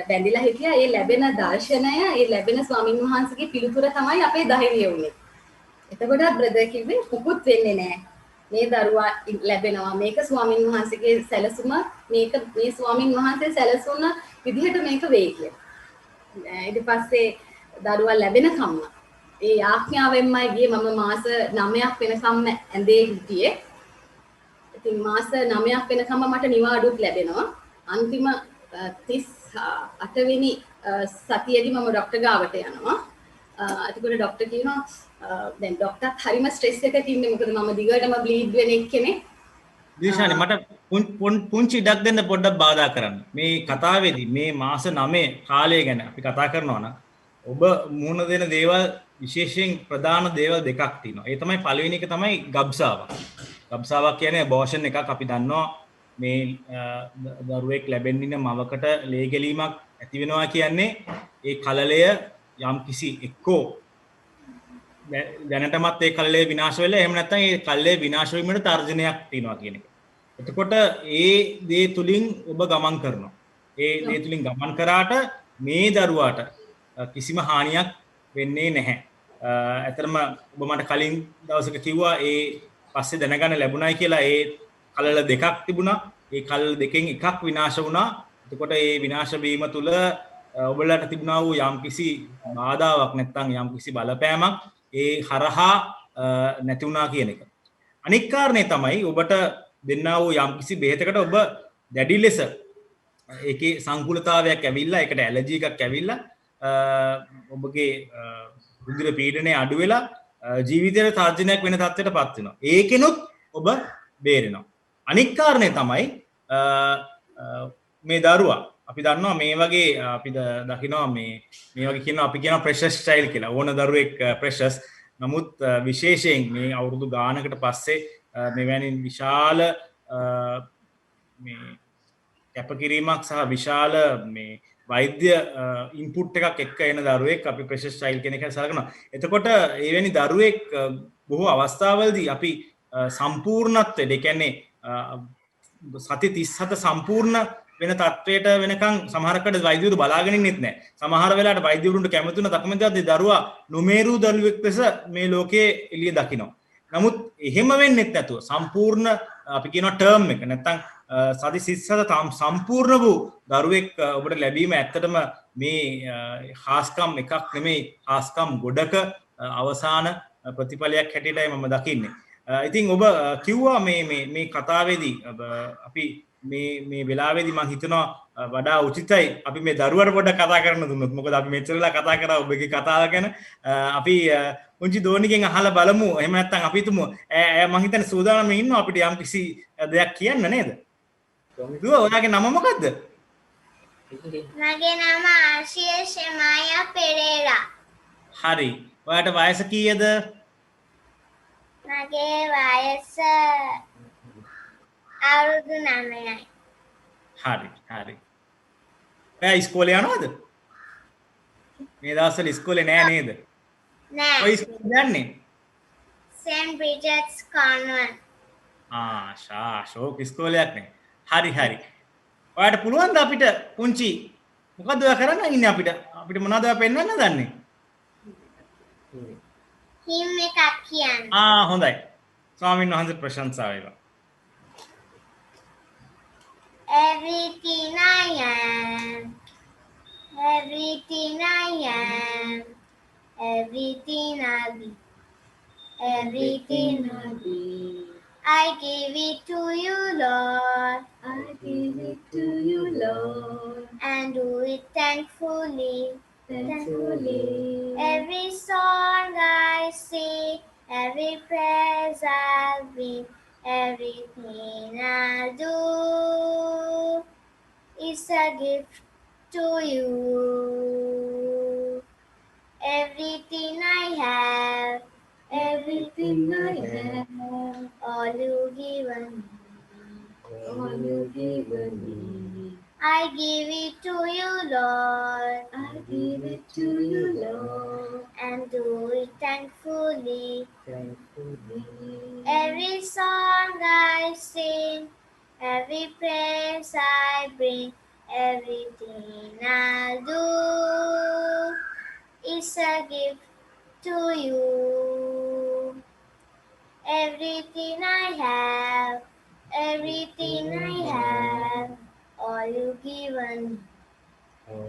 බැඳිලා හිටියා. ඒ ලැබෙන දර්ශනය ඒ ලැබෙන ස්වාමින් වහන්සේගේ පිළිතුර තමයි අපේ ධෛර්යය උනේ. එතකොට බ්‍රදර් කිව්වේ මුකුත් වෙන්නේ නැහැ. මේ දරුවා ලැබෙනවා. මේක ස්වාමින් වහන්සේගේ සැලසුම මේ ස්වාමින් වහන්සේ සැලසුන විදිහට මේක වෙයි කියලා. ඊට පස්සේ දරුවා ලැබෙනකම්ම ඒ යාඥාවෙන්මයි ගියේ මම මාස 9ක් වෙනකම්ම ඇඳේ හිටියේ. ඉතින් මාස 9ක් වෙනකම්ම මට නිවාඩුත් ලැබෙනවා. අන්තිම 38 වෙනි සතියේදී මම ડોක්ටර් ගාවට යනවා. එතකොට ડોක්ටර් කියනවා දැන් ડોක්ටර්ත් හරිම ස්ට්‍රෙස් එකක ඉන්නේ මොකද මම දිගටම බ්ලීඩ් වෙන එක්කනේ. දිශානි මට පුංචි ඉඩක් දෙන්න පොඩ්ඩක් බාධා කරන්න. මේ කතාවේදී මේ මාස 9 කාලය ගැන අපි කතා කරනවා නම් ඔබ මුහුණ දෙන දේවල් විශේෂයෙන් ප්‍රධාන දේවල් දෙකක් තියෙනවා. ඒ තමයි පළවෙනි එක තමයි ගබ්සාවක්. ගබ්සාවක් කියන්නේ abortion එකක් අපි දන්නවා මේ දරුවෙක් ලැබෙන්න ඉන්න මවකට ලේ ගැලීමක් ඇති වෙනවා කියන්නේ ඒ කලලය යම් කිසි එක්කෝ දැනටමත් ඒ කල්ලේ විනාශ වෙලා එහෙම නැත්නම් ඒ කල්ලේ විනාශ වීමට තර්ජනයක් තියෙනවා කියන එක. එතකොට ඒ දේ තුලින් ඔබ ගමන් කරනවා. ඒ දේ තුලින් ගමන් කරාට මේ දරුවාට කිසිම හානියක් වෙන්නේ නැහැ. ඇතරම ඔබ මට කලින් දවසක කිව්වා ඒ පස්සේ දැනගන්න ලැබුණයි කියලා ඒ කලල දෙකක් තිබුණා. ඒ කලල දෙකෙන් එකක් විනාශ වුණා. එතකොට ඒ විනාශ වීම තුල ඔබලට තිබුණා වූ යම්කිසි බාධාවක් නැත්නම් යම්කිසි බලපෑමක් ඒ හරහා නැති වුණා කියන එක. අනික් කාරණේ තමයි ඔබට දෙන්නා වූ යම්කිසි බෙහෙතකට ඔබ දැඩි ලෙස ඒකේ සංකූලතාවයක් ඇවිල්ලා ඒකට ඇලර්ජි එකක් ඇවිල්ලා ඔබගේ රුධිර පීඩනය අඩු වෙලා ජීවිතයට තර්ජනයක් වෙන තත්ත්වයටපත් වෙනවා. ඒකෙනුත් ඔබ බේරෙනවා. අනික් කාරණේ තමයි මේ දරුවා අපි දන්නවා මේ වගේ අපි දකිනවා මේ වගේ කියනවා අපි කියනවා ප්‍රෙෂස් ස්ටයිල් කියලා. ඕන දරුවෙක් ප්‍රෙෂස්. නමුත් විශේෂයෙන් මේ අවුරුදු ගානකට පස්සේ මෙවැනි විශාල මේ කැපකිරීමක් සහ විශාල මේ වෛද්‍ය ඉන්පුට් එකක් එක්ක එන දරුවෙක් අපි ප්‍රෙෂස් ස්ටයිල් කියන එක සලකනවා. එතකොට එවැනි දරුවෙක් බොහෝ අවස්ථාවලදී අපි සම්පූර්ණත්වයට ඒ කියන්නේ සති 37 සම්පූර්ණ වෙන තත්වයට වෙනකන් සමහරකට වෛද්‍යවරු බලාගෙන ඉන්නෙත් නැහැ. සමහර වෙලාවට වෛද්‍යවරුන්ට කැමති වුණ තකමැදදී දරුවා නොමේරු දරුවෙක් ලෙස මේ ලෝකයේ එළිය දකිනවා. නමුත් එහෙම වෙන්නෙත් නැතුව සම්පූර්ණ අපි කියනවා ටර්ම් එක නැත්තම් සති 37 සම්පූර්ණ වූ දරුවෙක් ඔබට ලැබීම ඇත්තටම මේ හාස්කම් එකක් නෙමෙයි හාස්කම් ගොඩක අවසාන ප්‍රතිඵලයක් හැටියටයි මම දකින්නේ. ඉතින් ඔබ කිව්වා මේ කතාවේදී අපි මේ වෙලාවේදී මම හිතනවා වඩා උචිතයි අපි මේ දරුවට පොඩ්ඩක් කතා කරන්න දුන්නොත්. මොකද අපි මෙච්චරලා කතා කරා ඔබගේ කතාව ගැන. අපි පුංචි දෝනිගෙන් අහලා බලමු. එහෙම නැත්නම් අපි හිතමු මම හිතන්නේ සූදානම් ඉන්නවා අපිට යම් කිසි දෙයක් කියන්න නේද? දුව ඔයාගේ නම මොකද්ද? මගේ නම ආශිය ෂෙමායා පෙරේරා. හරි. ඔයාට වයස කීයද? මගේ වයස අවුරුදු 9යි. හරි. ඔයා ඉස්කෝලේ යනවද? මේ දවස්වල ඉස්කෝලේ නෑ නේද? නෑ. ඔය ඉස්කෝලේ යන්නේ? සෙන්ට් රිචඩ්ස් කොන්වන්ට්. ෂෝක් ඉස්කෝලයක් නේ. හරි. ඔයාට පුළුවන්ද අපිට පුංචි මොකද්ද ඔයා කරන්න ඉන්නේ අපිට මොනවද ඔයා පෙන්වන්න දන්නේ? හිම් එකක් කියන්න. හොඳයි. ස්වාමීන් වහන්සේ ප්‍රශංසා වේවා. Everything I am, everything I am, everything I be, everything I be. I give it to you, Lord, I give it to you, Lord, and do it thankfully. thankfully. Every song I sing, every praise I bring, everything I do is a gift to you. Everything I have, Everything I have, all you given, all you given me. I give it to you, Lord, I give it to you, Lord, and do it thankfully. thankfully. Every song I sing, every praise I bring, everything I do is a gift to you. Everything I have, everything I have, all you given,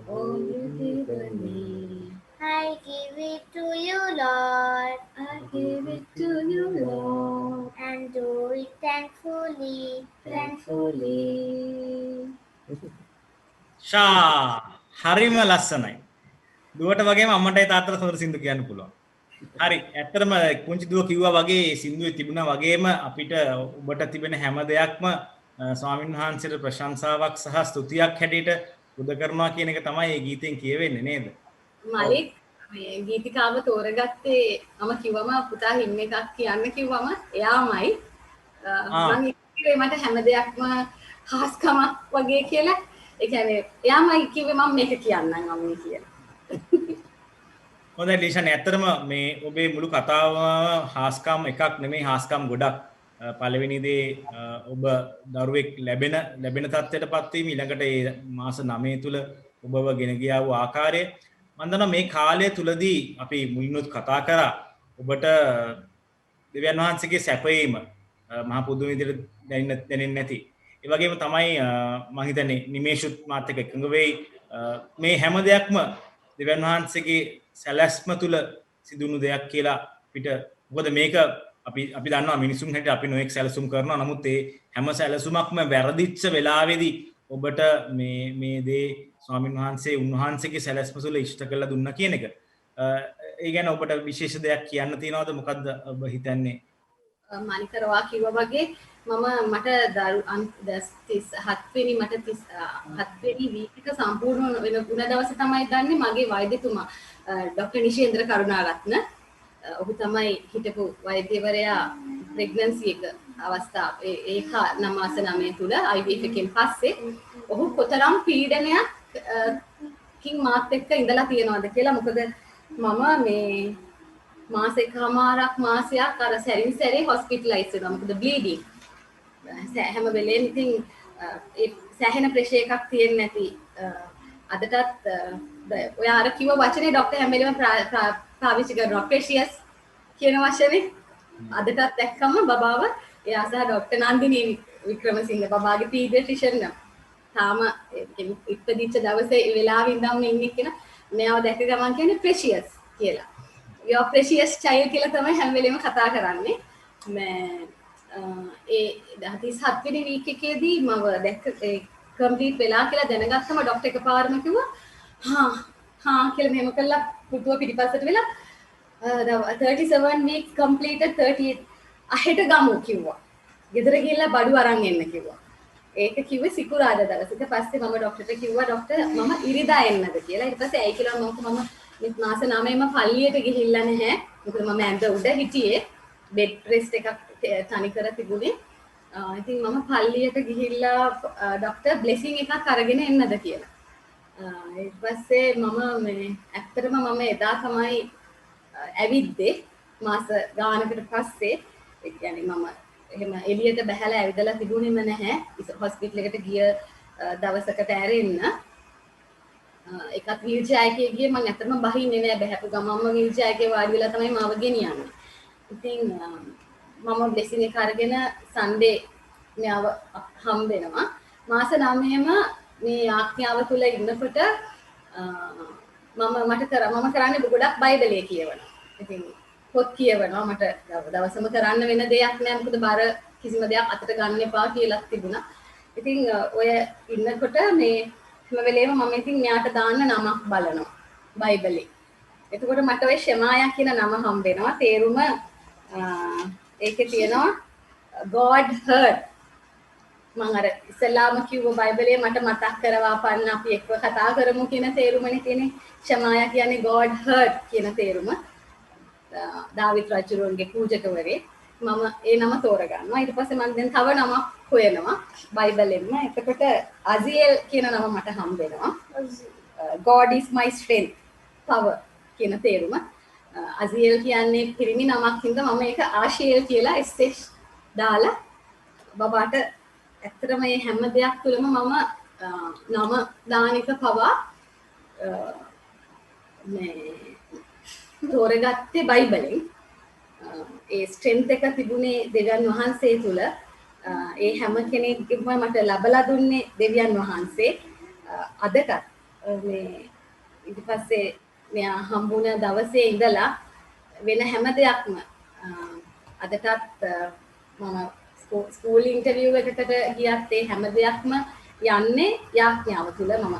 All you given me. I give it to you, Lord, I give it to you, Lord, and do it thankfully. thankfully. ෂා හරිම ලස්සනයි. දුවට වගේම අම්මටයි තාත්තට හොඳ සින්දු කියන්න පුළුවන්. හරි ඇත්තටම පුංචි දුව කිව්වා වගේ සින්දුවේ තිබුණා වගේම අපිට ඔබට තිබෙන හැම දෙයක්ම ස්වාමීන් වහන්සේට ප්‍රශංසාවක් සහ ස්තුතියක් හැටියට උද කරනවා කියන එක තමයි මේ ගීතෙන් කියවෙන්නේ නේද? මලික් මේ ගීතිකාව තෝරගත්තේ මම කිව්වම පුතා හිම් එකක් කියන්න කිව්වම එයාමයි මම කිව්වේ මට හැම දෙයක්ම හාස්කමක් වගේ කියලා ඒ කියන්නේ එයාමයි කිව්වේ මම මේක කියන්නම් අම්මේ කියලා. හොඳයි ඩිෂන් ඇත්තටම මේ ඔබේ මුළු කතාව හාස්කම් එකක් නෙමෙයි හාස්කම් ගොඩක්. පළවෙනි දේ ඔබ දරුවෙක් ලැබෙන තත්ත්වයටපත් වීම ඊළඟට ඒ මාස 9 තුල ඔබව ගෙන ගියා වූ ආකාරය මම දන්නවා මේ කාලය තුලදී අපි මුලින්ම කතා කරා ඔබට දෙවියන් වහන්සේගේ සැපයීම මහා පුදුම විදිහට දැනෙන්නේ නැති. ඒ වගේම තමයි මම හිතන්නේ නිමේෂුත් මාත් එක්ක එකඟ වෙයි මේ හැම දෙයක්ම දෙවියන් වහන්සේගේ සැලැස්ම තුල සිදුණු දෙයක් කියලා අපිට මොකද මේක අපි දන්නවා මිනිසුන් හැටියට අපි නොඑක් සැලසුම් කරනවා නමුත් ඒ හැම සැලසුමක්ම වැරදිච්ච වෙලාවේදී ඔබට මේ දේ ස්වාමීන් වහන්සේ උන්වහන්සේගේ සැලැස්ම තුල ඉෂ්ට කළා දුන්නා කියන එක. ඒ ගැන ඔබට විශේෂ දෙයක් කියන්න තියෙනවද මොකද්ද ඔබ හිතන්නේ? මනිකරවා කිව්වා වගේ මට දරු 37 වෙනි මට 37 වෙනි වීක් එක සම්පූර්ණ වෙන දවසේ තමයි දන්නේ මගේ වෛද්‍යතුමා ඩොක්ටර් නිශේන්ද්‍ර කරුණාරත්න ඔහු තමයි හිටපු වෛද්‍යවරයා ප්‍රෙග්නන්සි එක අවස්ථාව ඒක 9 මාස 9 තුල IVF එකෙන් පස්සේ ඔහු කොතරම් පීඩනයක් කින් මාත් එක්ක ඉඳලා තියෙනවද කියලා මොකද මම මේ මාසෙකමාරක් මාසයක් අර සැරින් සැරේ හොස්පිටලයිස් වෙනවා මොකද බ්ලීඩින් හැම වෙලේම ඉතින් ඒ සැහෙන ප්‍රෙෂර් එකක් තියෙන්නේ නැති අදටත් ඔය අර කිව්ව වචනේ ડોක්ටර් හැම වෙලේම පාවිච්චි කරනවා ප්‍රෙෂියස් කියන වචනේ අදටත් දැක්කම බබාව එයා සහ ડોක්ටර් නන්දිනී වික්‍රමසිංහ බබාගේ පීඩියට්‍රිෂන් නම් තාම ඉපදිච්ච දවසේ ඒ වෙලාවෙ ඉඳන්ම ඉන්නේ කියන මෙයාව දැක ගමන් කියන්නේ ප්‍රෙෂියස් කියලා. your precious child කියලා තමයි හැම වෙලේම කතා කරන්නේ. ඒ 37 වෙනි වීක් එකේදී මම දැක්ක ඒ කම්ප්ලීට් වෙලා කියලා දැනගත්තම ડોක්ටර් එකපාරම කිව්වා හා කියලා මෙහෙම කළා පුතුව පිටිපස්සට වෙලා 37 weeks completed 38 අහෙට ගමු කිව්වා. ගෙදර ගිහලා බඩු අරන් එන්න කිව්වා. ඒක කිව්වේ සිකුරාදා දවසේ. ඊට පස්සේ මම ડોක්ටර්ට කිව්වා ડોක්ටර් මම ඉරිදා එන්නද කියලා. ඊට පස්සේ ඇයි කියලා මම මාස 9ම පල්ලියට ගිහිල්ලා නැහැ. මොකද මම ඇඳ උඩ හිටියේ. බෙඩ් රෙස්ට් එකක් තනි කර තිබුණේ. ඉතින් මම පල්ලියට ගිහිල්ලා ડોක්ටර් බ්ලෙසිං එකක් අරගෙන එන්නද කියලා. ඊට පස්සේ මම ඇත්තටම මම එදා තමයි ඇවිද්දේ මාස ගානකට පස්සේ. ඒ කියන්නේ මම එහෙම එළියට බහැලා ඇවිදලා තිබුණේම නැහැ. හොස්පිටල් එකට ගිය දවසකට ඇරෙන්න. එකත් වීල් චෙයාර් එකේ ගියේ මම ඇත්තටම බහින්නේ නෑ බහැපු ගමම්ම වීල් චෙයාර් එකේ වාඩි වෙලා තමයි මාව ගෙනියන්නේ. ඉතින් මම බ්ලෙසිං එක අරගෙන සන්ඩේ මෙයාව හම් වෙනවා. මාස 9ම මේ ආඥාව තුල ඉන්නකොට මම කරන්නේ ගොඩක් බයිබලයේ කියවනවා. ඉතින් පොත් කියවනවා මට දවසම කරන්න වෙන දෙයක් නෑ මොකද බර කිසිම දෙයක් අතට ගන්න එපා කියලා තිබුණා. ඉතින් ඔය ඉන්නකොට මේ හැම වෙලේම මම ඉතින් මෙයාට දාන්න නමක් බලනවා බයිබලේ. එතකොට මට ඔය ෂමායා කියන නම හම්බ වෙනවා. තේරුම ඒකේ තියෙනවා God heard. මම අර ඉස්ලාම කිව්ව බයිබලයේ මට මතක් කරවා පන්න අපි එක්ව කතා කරමු කියන තේරුමනේ තියෙන්නේ. ෂමායා කියන්නේ God heard කියන තේරුම. දාවිත් රජුරුවන්ගේ පූජකවරේ මම ඒ නම තෝරගන්නවා. ඊට පස්සේ මම දැන් තව නමක් හොයනවා බයිබලෙන්ම. එතකොට අසියෙල් කියන නම මට හම්බ වෙනවා. God is my strength. power කියන තේරුම. අසියෙල් කියන්නේ පිරිමි නමක් හින්දා මම ඒක ආශියෙල් කියලා SH දාලා බබාට ඇත්තටම මේ හැම දෙයක් තුළම මම නම දාන එක පවා මේ තෝරගත්තේ බයිබලෙන්. ඒ ස්ට්‍රෙන්ත් එක තිබුණේ දෙවියන් වහන්සේ තුල. ඒ හැම කෙනෙක්ගේම මට ලැබලා දුන්නේ දෙවියන් වහන්සේ. අදටත් මේ ඊට පස්සේ මෙයා හම්බුණ දවසේ ඉඳලා වෙන හැම දෙයක්ම අදටත් මම ස්කූල් ඉන්ටර්විව් එකකට ගියත් ඒ හැම දෙයක්ම යන්නේ යාඥාව තුල. මම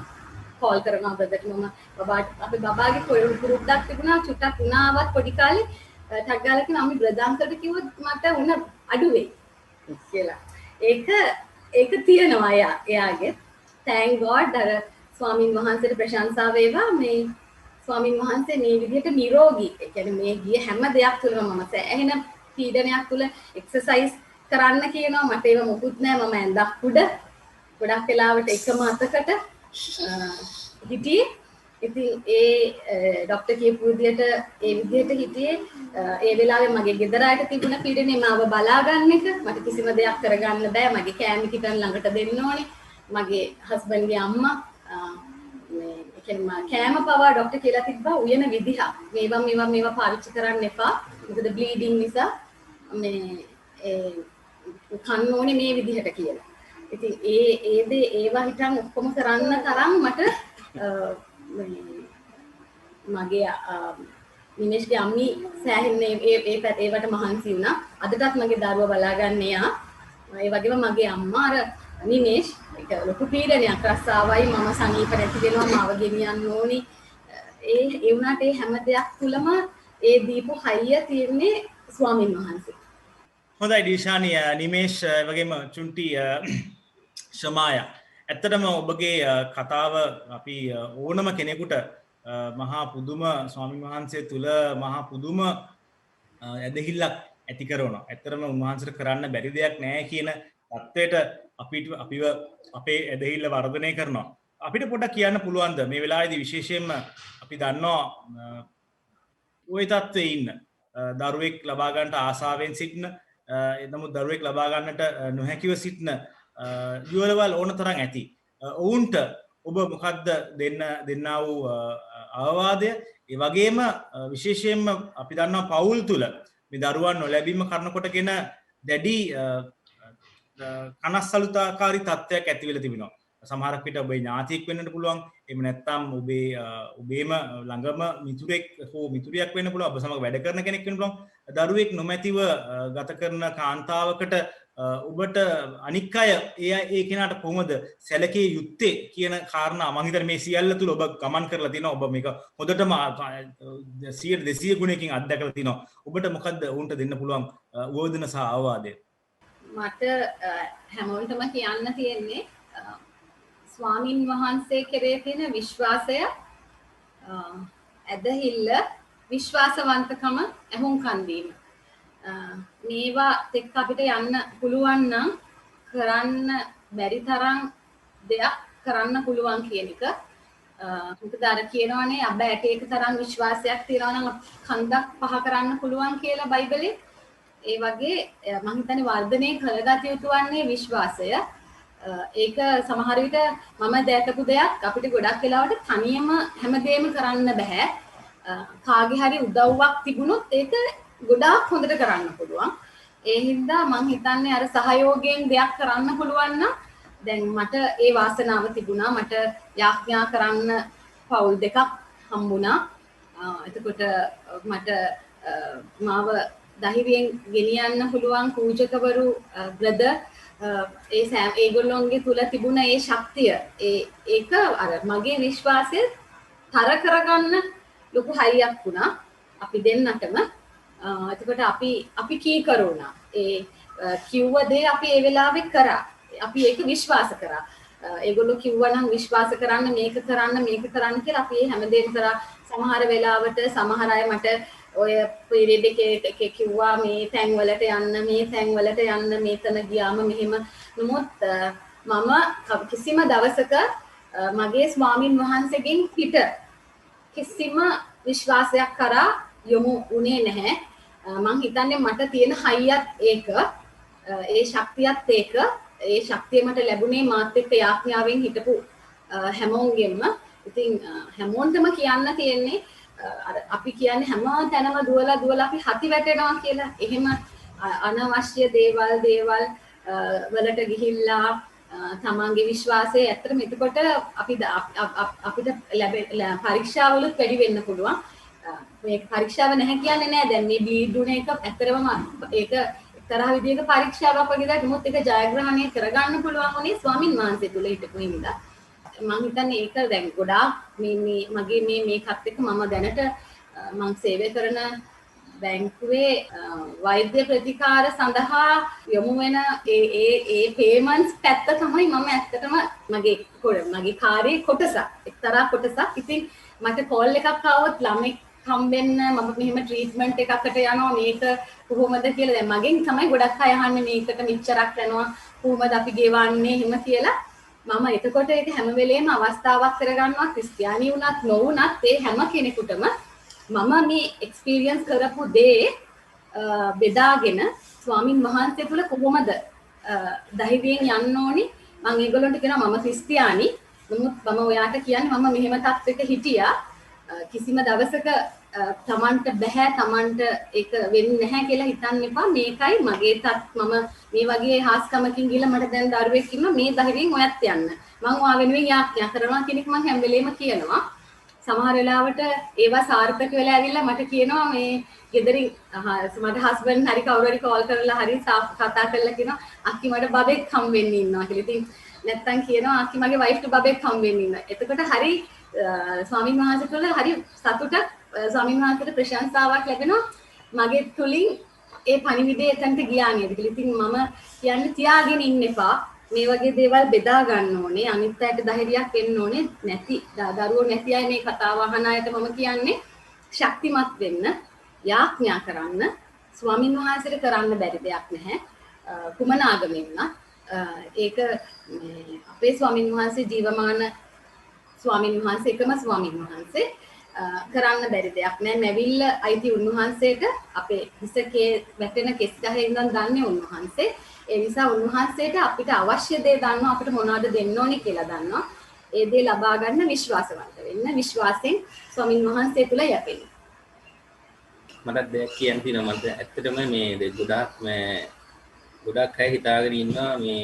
කෝල් කරනවා බ්‍රදර්ට මම බබාට අපේ බබාගේ පුරුද්දක් තිබුණා චුට්ටක් උනාවත් පොඩි කාලේ ටක් ගාලා කියන අම්මි බ්‍රදර් අන්කල්ට කිව්වොත් මට උණ අඩු වෙයි කියලා. ඒක තියෙනවා එයාගේ. thank god අර ස්වාමින් වහන්සේට ප්‍රශංසා වේවා මේ ස්වාමින් වහන්සේ මේ විදිහට නිරෝගී. ඒ කියන්නේ මේ ගිය හැම දෙයක් තුළම මම සෑහෙන පීඩනයක් තුළ එක්සර්සයිස් කරන්න කියනවා. මට ඒව මොකුත් නෑ. මම ඇඳක් උඩ ගොඩක් වෙලාවට එකම අතකට හිටියේ. ඉතින් ඒ ડોක්ටර් කියපු විදිහට ඒ විදිහට හිටියේ. ඒ වෙලාවේ මගේ ගෙදර අයට තිබුණ පීඩනේ මාව බලා ගන්න එක. මට කිසිම දෙයක් කරගන්න බෑ. මගේ කෑම කිටන් ළඟට දෙන්න ඕනේ. මගේ හස්බන්ඩ්ගේ අම්මා මේ කියන්නේ කෑම පවා ડોක්ටර් කියලා තිබ්බා උයන විදිහ. මේවා පාවිච්චි කරන්න එපා. මොකද බ්ලීඩින් නිසා මේ කන්න ඕනේ මේ විදිහට කියලා. ඉතින් ඒවා හිටන් ඔක්කොම කරන්න තරම් මට මගේ නිමේෂ්ගේ අම්මි සෑහෙන ඒවට මහන්සි වුණා. අදටත් මගේ දරුවා බලාගන්න එයා. ඒ වගේම මගේ අම්මා අර නිමේෂ් ඒක ලොකු පීඩනයක් රස්සාවයි මම සනීප නැති වෙනවා මාව ගෙනියන්න ඕනි. ඒ වුණාට ඒ හැම දෙයක් තුලම ඒ දීපු හයිය තියෙන්නේ ස්වාමින් වහන්සේ. හොඳයි ඩීෂානි නිමේෂ් වගේම චුන්ටි ෂමායා ඇත්තටම ඔබගේ කතාව අපි ඕනම කෙනෙකුට මහා පුදුම ස්වාමීන් වහන්සේ තුල මහා පුදුම ඇදහිල්ලක් ඇති කරනවා. ඇත්තටම උන්වහන්සේට කරන්න බැරි දෙයක් නැහැ කියන தത്വයට අපිව අපේ ඇදහිල්ල වර්ධනය කරනවා. අපිට පොඩ්ඩක් කියන්න පුළුවන්ද මේ වෙලාවේදී විශේෂයෙන්ම අපි දන්නවා ওই தത്വයේ ඉන්න දරුවෙක් ලබා ගන්නට ආසාවෙන් සිටින නමුත් දරුවෙක් ලබා ගන්නට නොහැකිව සිටින යුවලවල් ඕන තරම් ඇති. ඔවුන්ට ඔබ මොකද්ද දෙන්නා වූ අවවාදය? ඒ වගේම විශේෂයෙන්ම අපි දන්නවා පවුල් තුල මේ දරුවන් නොලැබීම කරනකොටගෙන දැඩි කනස්සලුතාකාරී තත්ත්වයක් ඇති වෙලා තිබෙනවා. සමහරක් විට ඔබේ ඥාතියෙක් වෙන්නට පුළුවන්. එහෙම නැත්නම් ඔබේම ළඟම මිතුරෙක් හෝ මිතුරියක් වෙන්න පුළුවන්. ඔබ සමග වැඩ කරන කෙනෙක් වෙන්න පුළුවන්. දරුවෙක් නොමැතිව ගත කරන කාන්තාවකට ඔබට අනික් අය ඒ කෙනාට කොහොමද සැලකිය යුත්තේ කියන කාරණා මම හිතන්නේ මේ සියල්ල තුල ඔබ ගමන් කරලා තිනවා. ඔබ මේක හොඳටම 100-200 ගුණයකින් අත්දැකලා තිනවා. ඔබට මොකද්ද උන්ට දෙන්න පුළුවන් වෝදන සහ අවවාදය? මට හැමෝටම කියන්න තියෙන්නේ ස්වාමින් වහන්සේ කෙරේ තියෙන විශ්වාසය, ඇදහිල්ල, විශ්වාසවන්තකම, ඇහුම්කන් දීම. මේවා එක්ක අපිට යන්න පුළුවන් නම් කරන්න බැරි තරම් දෙයක් කරන්න පුළුවන් කියන එක. මොකද අර කියනවනේ අබ එක තරම් විශ්වාසයක් තියනවා නම් කන්දක් පහ කරන්න පුළුවන් කියලා බයිබලේ. ඒ වගේ මම හිතන්නේ වර්ධනය කරගත යුතු වන්නේ විශ්වාසය. ඒක සමහර විට මම දැකපු දෙයක් අපිට ගොඩක් වෙලාවට තනියම හැමදේම කරන්න බෑ. කාගේ හරි උදව්වක් තිබුණොත් ඒක ගොඩාක් හොඳට කරන්න පුළුවන්. ඒ හින්දා මම හිතන්නේ අර සහයෝගයෙන් දෙයක් කරන්න පුළුවන් නම් දැන් මට ඒ වාසනාව තිබුණා. මට යාඥා කරන්න පවුල් දෙකක් හම්බුණා. එතකොට මට මාව ධෛර්යයෙන් ගෙනියන්න පුළුවන් පූජකවරු බ්‍රදර් ඒගොල්ලොන්ගේ තුල තිබුණ ඒ ශක්තිය ඒක අර මගේ විශ්වාසය තර කරගන්න ලොකු හයියක් වුණා අපි දෙන්නටම. එතකොට අපි කීකරු වුණා. ඒ කිව්ව දේ අපි ඒ වෙලාවේ කරා. අපි ඒක විශ්වාස කරා. ඒගොල්ලෝ කිව්වා නම් විශ්වාස කරන්න මේක කරන්න කියලා අපි හැමදේම කරා. සමහර වෙලාවට සමහර අය මට ඔය පීරියඩ් එකේ කිව්වා මේ තැන් වලට යන්න මේතන ගියාම මෙහෙම. නමුත් මම කිසිම දවසක මගේ ස්වාමින් වහන්සේගෙන් පිට කිසිම විශ්වාසයක් කරා යොමු උනේ නැහැ. මං හිතන්නේ මට තියෙන හයියත් ඒක ඒ ශක්තියත් ඒක ඒ ශක්තිය මට ලැබුණේ මාත් එක්ක යාඥාවෙන් හිටපු හැමෝගෙම. ඉතින් හැමෝන්ටම කියන්න තියෙන්නේ අපි කියන්නේ හැම තැනම දුවලා අපි හති වැටෙනවා කියලා. එහෙම අනවශ්‍ය දේවල් වලට ගිහිල්ලා තමන්ගේ විශ්වාසය ඇත්තටම එතකොට අපිට පරීක්ෂාවලුත් වැඩි වෙන්න පුළුවන්. මේ පරීක්ෂාව නැහැ කියන්නේ නෑ. දැන් මේ බීඩුන එක ඇත්තටම ඒක එක්තරා විදිහක පරීක්ෂාවක් වගේ දෙයක්. මොකද ඒක ජයග්‍රහණය කරගන්න පුළුවන් උනේ ස්වාමින් වහන්සේ තුල හිටපු හින්දා. මම හිතන්නේ ඒක දැන් ගොඩාක් මගේ මේකත් එක්ක මම දැනට මම සේවය කරන බැංකුවේ වෛද්‍ය ප්‍රතිකාර සඳහා යොමු වෙන ඒ පේමන්ට්ස් පැත්ත තමයි මම ඇත්තටම මගේ කාර්යයේ කොටසක් එක්තරා කොටසක්. ඉතින් මට කෝල් එකක් ආවොත් ළමෙක් හම්බෙන්න මම මෙහෙම ට්‍රීට්මන්ට් එකකට යනවා මේක කොහොමද කියලා දැන් මගෙන් තමයි ගොඩක් අය අහන්නේ මේකට මෙච්චරක් යනවා කොහොමද අපි ගෙවන්නේ එහෙම කියලා. මම එතකොට ඒක හැම වෙලේම අවස්ථාවක් කරගන්නවා. ක්‍රිස්තියානි වුණත් නොවුණත් ඒ හැම කෙනෙකුටම මම මේ එක්ස්පීරියන්ස් කරපු දේ බෙදාගෙන ස්වාමින් වහන්සේ තුල කොහොමද ධෛර්යයෙන් යන්න ඕනි. මම ඒගොල්ලන්ට කියනවා මම ක්‍රිස්තියානි. නමුත් මම ඔයාට කියන්නේ මම මෙහෙම තත්ත්වයක හිටියා. කිසිම දවසක තමන්ට බෑ තමන්ට ඒක වෙන්නේ නැහැ කියලා හිතන්න එපා. මේකයි මගේ මම මේ වගේ හාස්කමකින් ගිහලා මට දැන් දරුවෙක් ඉන්නවා මේ ධෛර්යයෙන් ඔයත් යන්න. මම ඔයා වෙනුවෙන් යාඥා කරනවා කියන එක මම හැම වෙලේම කියනවා. සමහර වෙලාවට ඒවා සාර්ථක වෙලා ඇවිල්ලා මට කියනවා මේ ගෙදරින් මට හස්බන්ඩ් හරි කවුරු හරි කෝල් කරලා හරි කතා කරලා කියනවා අක්කි මට බබෙක් හම් වෙන්න ඉන්නවා කියලා. ඉතින් නැත්තම් කියනවා අක්කි මගේ වයිෆ්ට බබෙක් හම් වෙන්න ඉන්නවා. එතකොට හරි ස්වාමීන් වහන්සේ තුළ හරි සතුටක් ස්වාමීන් වහන්සේට ප්‍රශංසාවක් ලැබෙනවා. මගේ තුලින් ඒ පණිවිඩය එතනට ගියා නේද කියලා. ඉතින් මම කියන්නේ තියාගෙන ඉන්න එපා. මේ වගේ දේවල් බෙදා ගන්න ඕනේ. අනිත් අයට ධෛර්යයක් වෙන්න ඕනේ. දරුවෝ නැති අය මේ කතාව අහන අයට මම කියන්නේ ශක්තිමත් වෙන්න, යාඥා කරන්න. ස්වාමින් වහන්සේට කරන්න බැරි දෙයක් නැහැ. කුමන ආගමෙන් වුණත් ඒක අපේ ස්වාමින් වහන්සේ ජීවමාන ස්වාමින් වහන්සේ එකම ස්වාමින් වහන්සේ කරන්න බැරි දෙයක් නෑ. මැවිල්ල අයිති උන්වහන්සේට අපේ හිසකේ වැටෙන කෙස් ගහේ ඉඳන් දන්නේ උන්වහන්සේ. ඒ නිසා උන්වහන්සේට අපිට අවශ්‍ය දේ දන්නවා, අපිට මොනවද දෙන්න ඕනේ කියලා දන්නවා. ඒ දේ ලබා ගන්න විශ්වාසවන්ත වෙන්න, විශ්වාසයෙන් ස්වාමින් වහන්සේ තුල යැපෙන්න. මට දෙයක් කියන්න තියෙනවා. මට ඇත්තටම මේ ගොඩක් අය හිතාගෙන ඉන්නවා මේ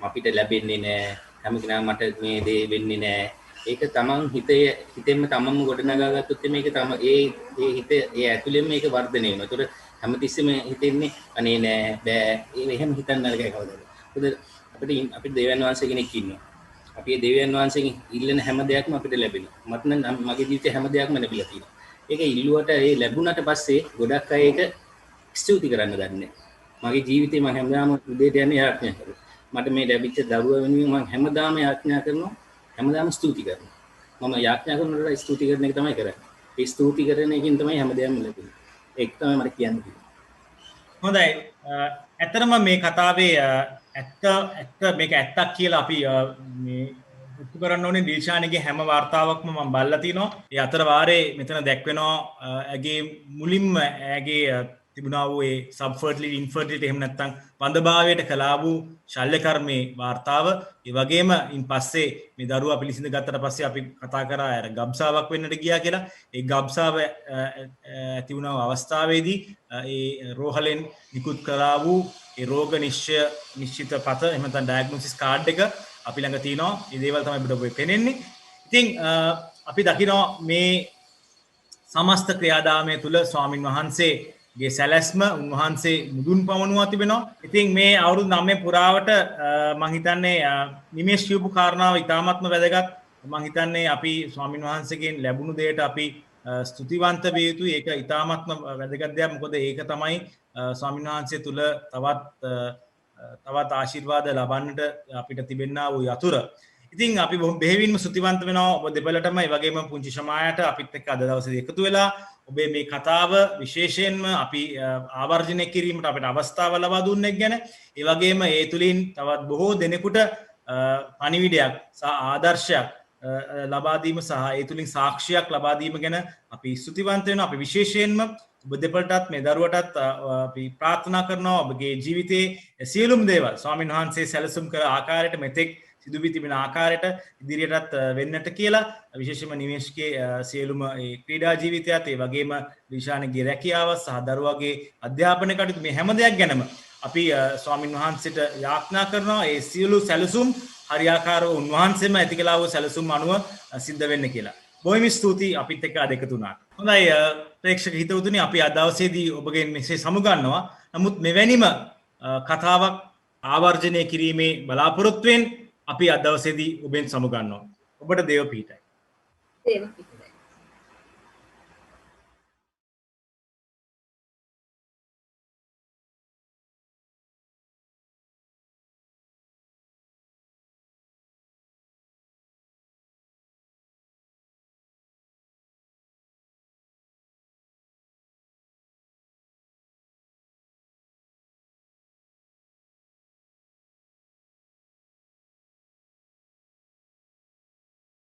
අපිට ලැබෙන්නේ නෑ, හැම කෙනාම මට මේ දේ වෙන්නේ නෑ. ඒක තමන් හිතෙන්ම තමන්ම ගොඩනගා ගත්තොත් මේක තම ඒ හිත ඒ ඇතුළෙන්ම මේක වර්ධනය වෙනවා. ඒතර හැමතිස්සෙම හිතෙන්නේ අනේ නෑ බෑ එහෙම හිතන්න නරකයි කවදාද. මොකද අපිට දෙවියන් වහන්සේ කෙනෙක් ඉන්නවා. අපි ඒ දෙවියන් වහන්සේගෙන් ඉල්ලන හැම දෙයක්ම අපිට ලැබෙනවා. මට නම් මගේ ජීවිතේ හැම දෙයක්ම ලැබිලා තියෙනවා. ඒක ඉල්ලුවට ඒ ලැබුණාට පස්සේ ගොඩක් අය ඒක ස්තුති කරන්න දන්නේ. මගේ ජීවිතේ මම හැමදාම උදේට යන්නේ යාඥා කරනවා. මට මේ ලැබිච්ච දරුවා වෙනුවෙන් මම හැමදාම යාඥා කරනවා. හැමදාම ස්තුති කරනවා. මම යාඥා කරනකොට ස්තුති කරන එක තමයි කරන්නේ. ඒ ස්තුති කරන එකෙන් තමයි හැමදේම ලැබෙන්නේ. ඒක තමයි මට කියන්න තියෙන්නේ. හොඳයි. ඇත්තටම මේ කතාවේ ඇත්ත මේක ඇත්තක් කියලා අපි මේ ඔප්පු කරන්න ඕනේ. දිල්ෂානිගේ හැම වார்த்தාවක්ම මම බලලා තිනවා. ඒ අතර වාරේ මෙතන දැක්වෙනවා ඇගේ මුලින්ම ඇගේ තිබුණා වූ ඒ සබ්ෆර්ටිලිටි ඉන්ෆර්ටිලිටි එහෙම නැත්නම් වඳභාවයට කළා වූ ශල්‍ය කර්මයේ වார்த்தාව. ඒ වගේම ඉන් පස්සේ මේ දරුවා පිළිසිඳ ගත්තට පස්සේ අපි කතා කරා අර ගබ්සාවක් වෙන්නට ගියා කියලා. ඒ ගබ්සාව ඇති වුණා අවස්ථාවේදී ඒ රෝහලෙන් නිකුත් කළා වූ ඒ රෝග නිශ්චිත පත එහෙම නැත්නම් ඩයග්නොසිස් කාඩ් එක අපි ළඟ තියෙනවා. මේ දේවල් තමයි අපිට පෙනෙන්නේ. ඉතින් අපි දකිනවා මේ සමස්ත ක්‍රියාදාමය තුළ ස්වාමින් වහන්සේගේ සැලැස්ම උන්වහන්සේ මුදුන් පමනුවා තිබෙනවා. ඉතින් මේ අවුරුදු 9 පුරාවට මම හිතන්නේ නිමේෂ් කියපු කාරණාව ඉතාමත්ම වැදගත්. මම හිතන්නේ අපි ස්වාමින් වහන්සේගෙන් ලැබුණු දෙයට අපි ස්තුතිවන්ත විය යුතුයි. ඒක ඉතාමත්ම වැදගත් දෙයක්. මොකද ඒක තමයි ස්වාමින් වහන්සේ තුළ තවත් ආශිර්වාද ලබන්නට අපිට තිබෙනා වූ යතුර. ඉතින් අපි බෙහෙවින්ම ස්තුතිවන්ත වෙනවා ඔබ දෙපළටම. ඒ වගේම පුංචි ශමායට අපිත් එක්ක අද දවසේ එකතු වෙලා ඔබේ මේ කතාව විශේෂයෙන්ම අපි ආවර්ජනය කිරීමට අපිට අවස්ථාව ලබා දුන්නේ ගැන, ඒ වගේම ඒ තුලින් තවත් බොහෝ දෙනෙකුට පණිවිඩයක් සහ ආදර්ශයක් ලබා දීම සහ ඒ තුලින් සාක්ෂියක් ලබා දීම ගැන අපි ස්තුතිවන්ත වෙනවා. අපි විශේෂයෙන්ම ඔබ දෙපළටත් මේ දරුවටත් අපි ප්‍රාර්ථනා කරනවා ඔබගේ ජීවිතයේ සියලුම දේවල් ස්වාමීන් වහන්සේ සැලසුම් කළ ආකාරයට මෙතෙක් සිදු වී තිබෙන ආකාරයට ඉදිරියටත් වෙන්නට කියලා, විශේෂයෙන්ම නිමේෂ්ගේ සියලුම ඒ ක්‍රීඩා ජීවිතයත් ඒ වගේම ලිෂාන්ගේ රැකියාව සහ දරුවාගේ අධ්‍යාපන කටයුතු මේ හැම දෙයක් ගැනම අපි ස්වාමීන් වහන්සේට යාඥා කරනවා ඒ සියලු සැලසුම් හරියාකාරව උන්වහන්සේම ඇති කළා වූ සැලසුම් අනුව සිද්ධ වෙන්න කියලා. බොහොම ස්තුතියි අපිත් එක්ක අද එකතු වුණාට. හොඳයි ප්‍රේක්ෂක හිතවතුනි, අපි අද දවසේදී ඔබගෙන් මෙසේ සමුගන්නවා. නමුත් මෙවැනිම කතාවක් ආවර්ජනය කිරීමේ බලාපොරොත්තුවෙන් අපි අද දවසේදී ඔබෙන් සමුගන්නවා. ඔබට දේව පිහිටයි. දේව පිහිටයි.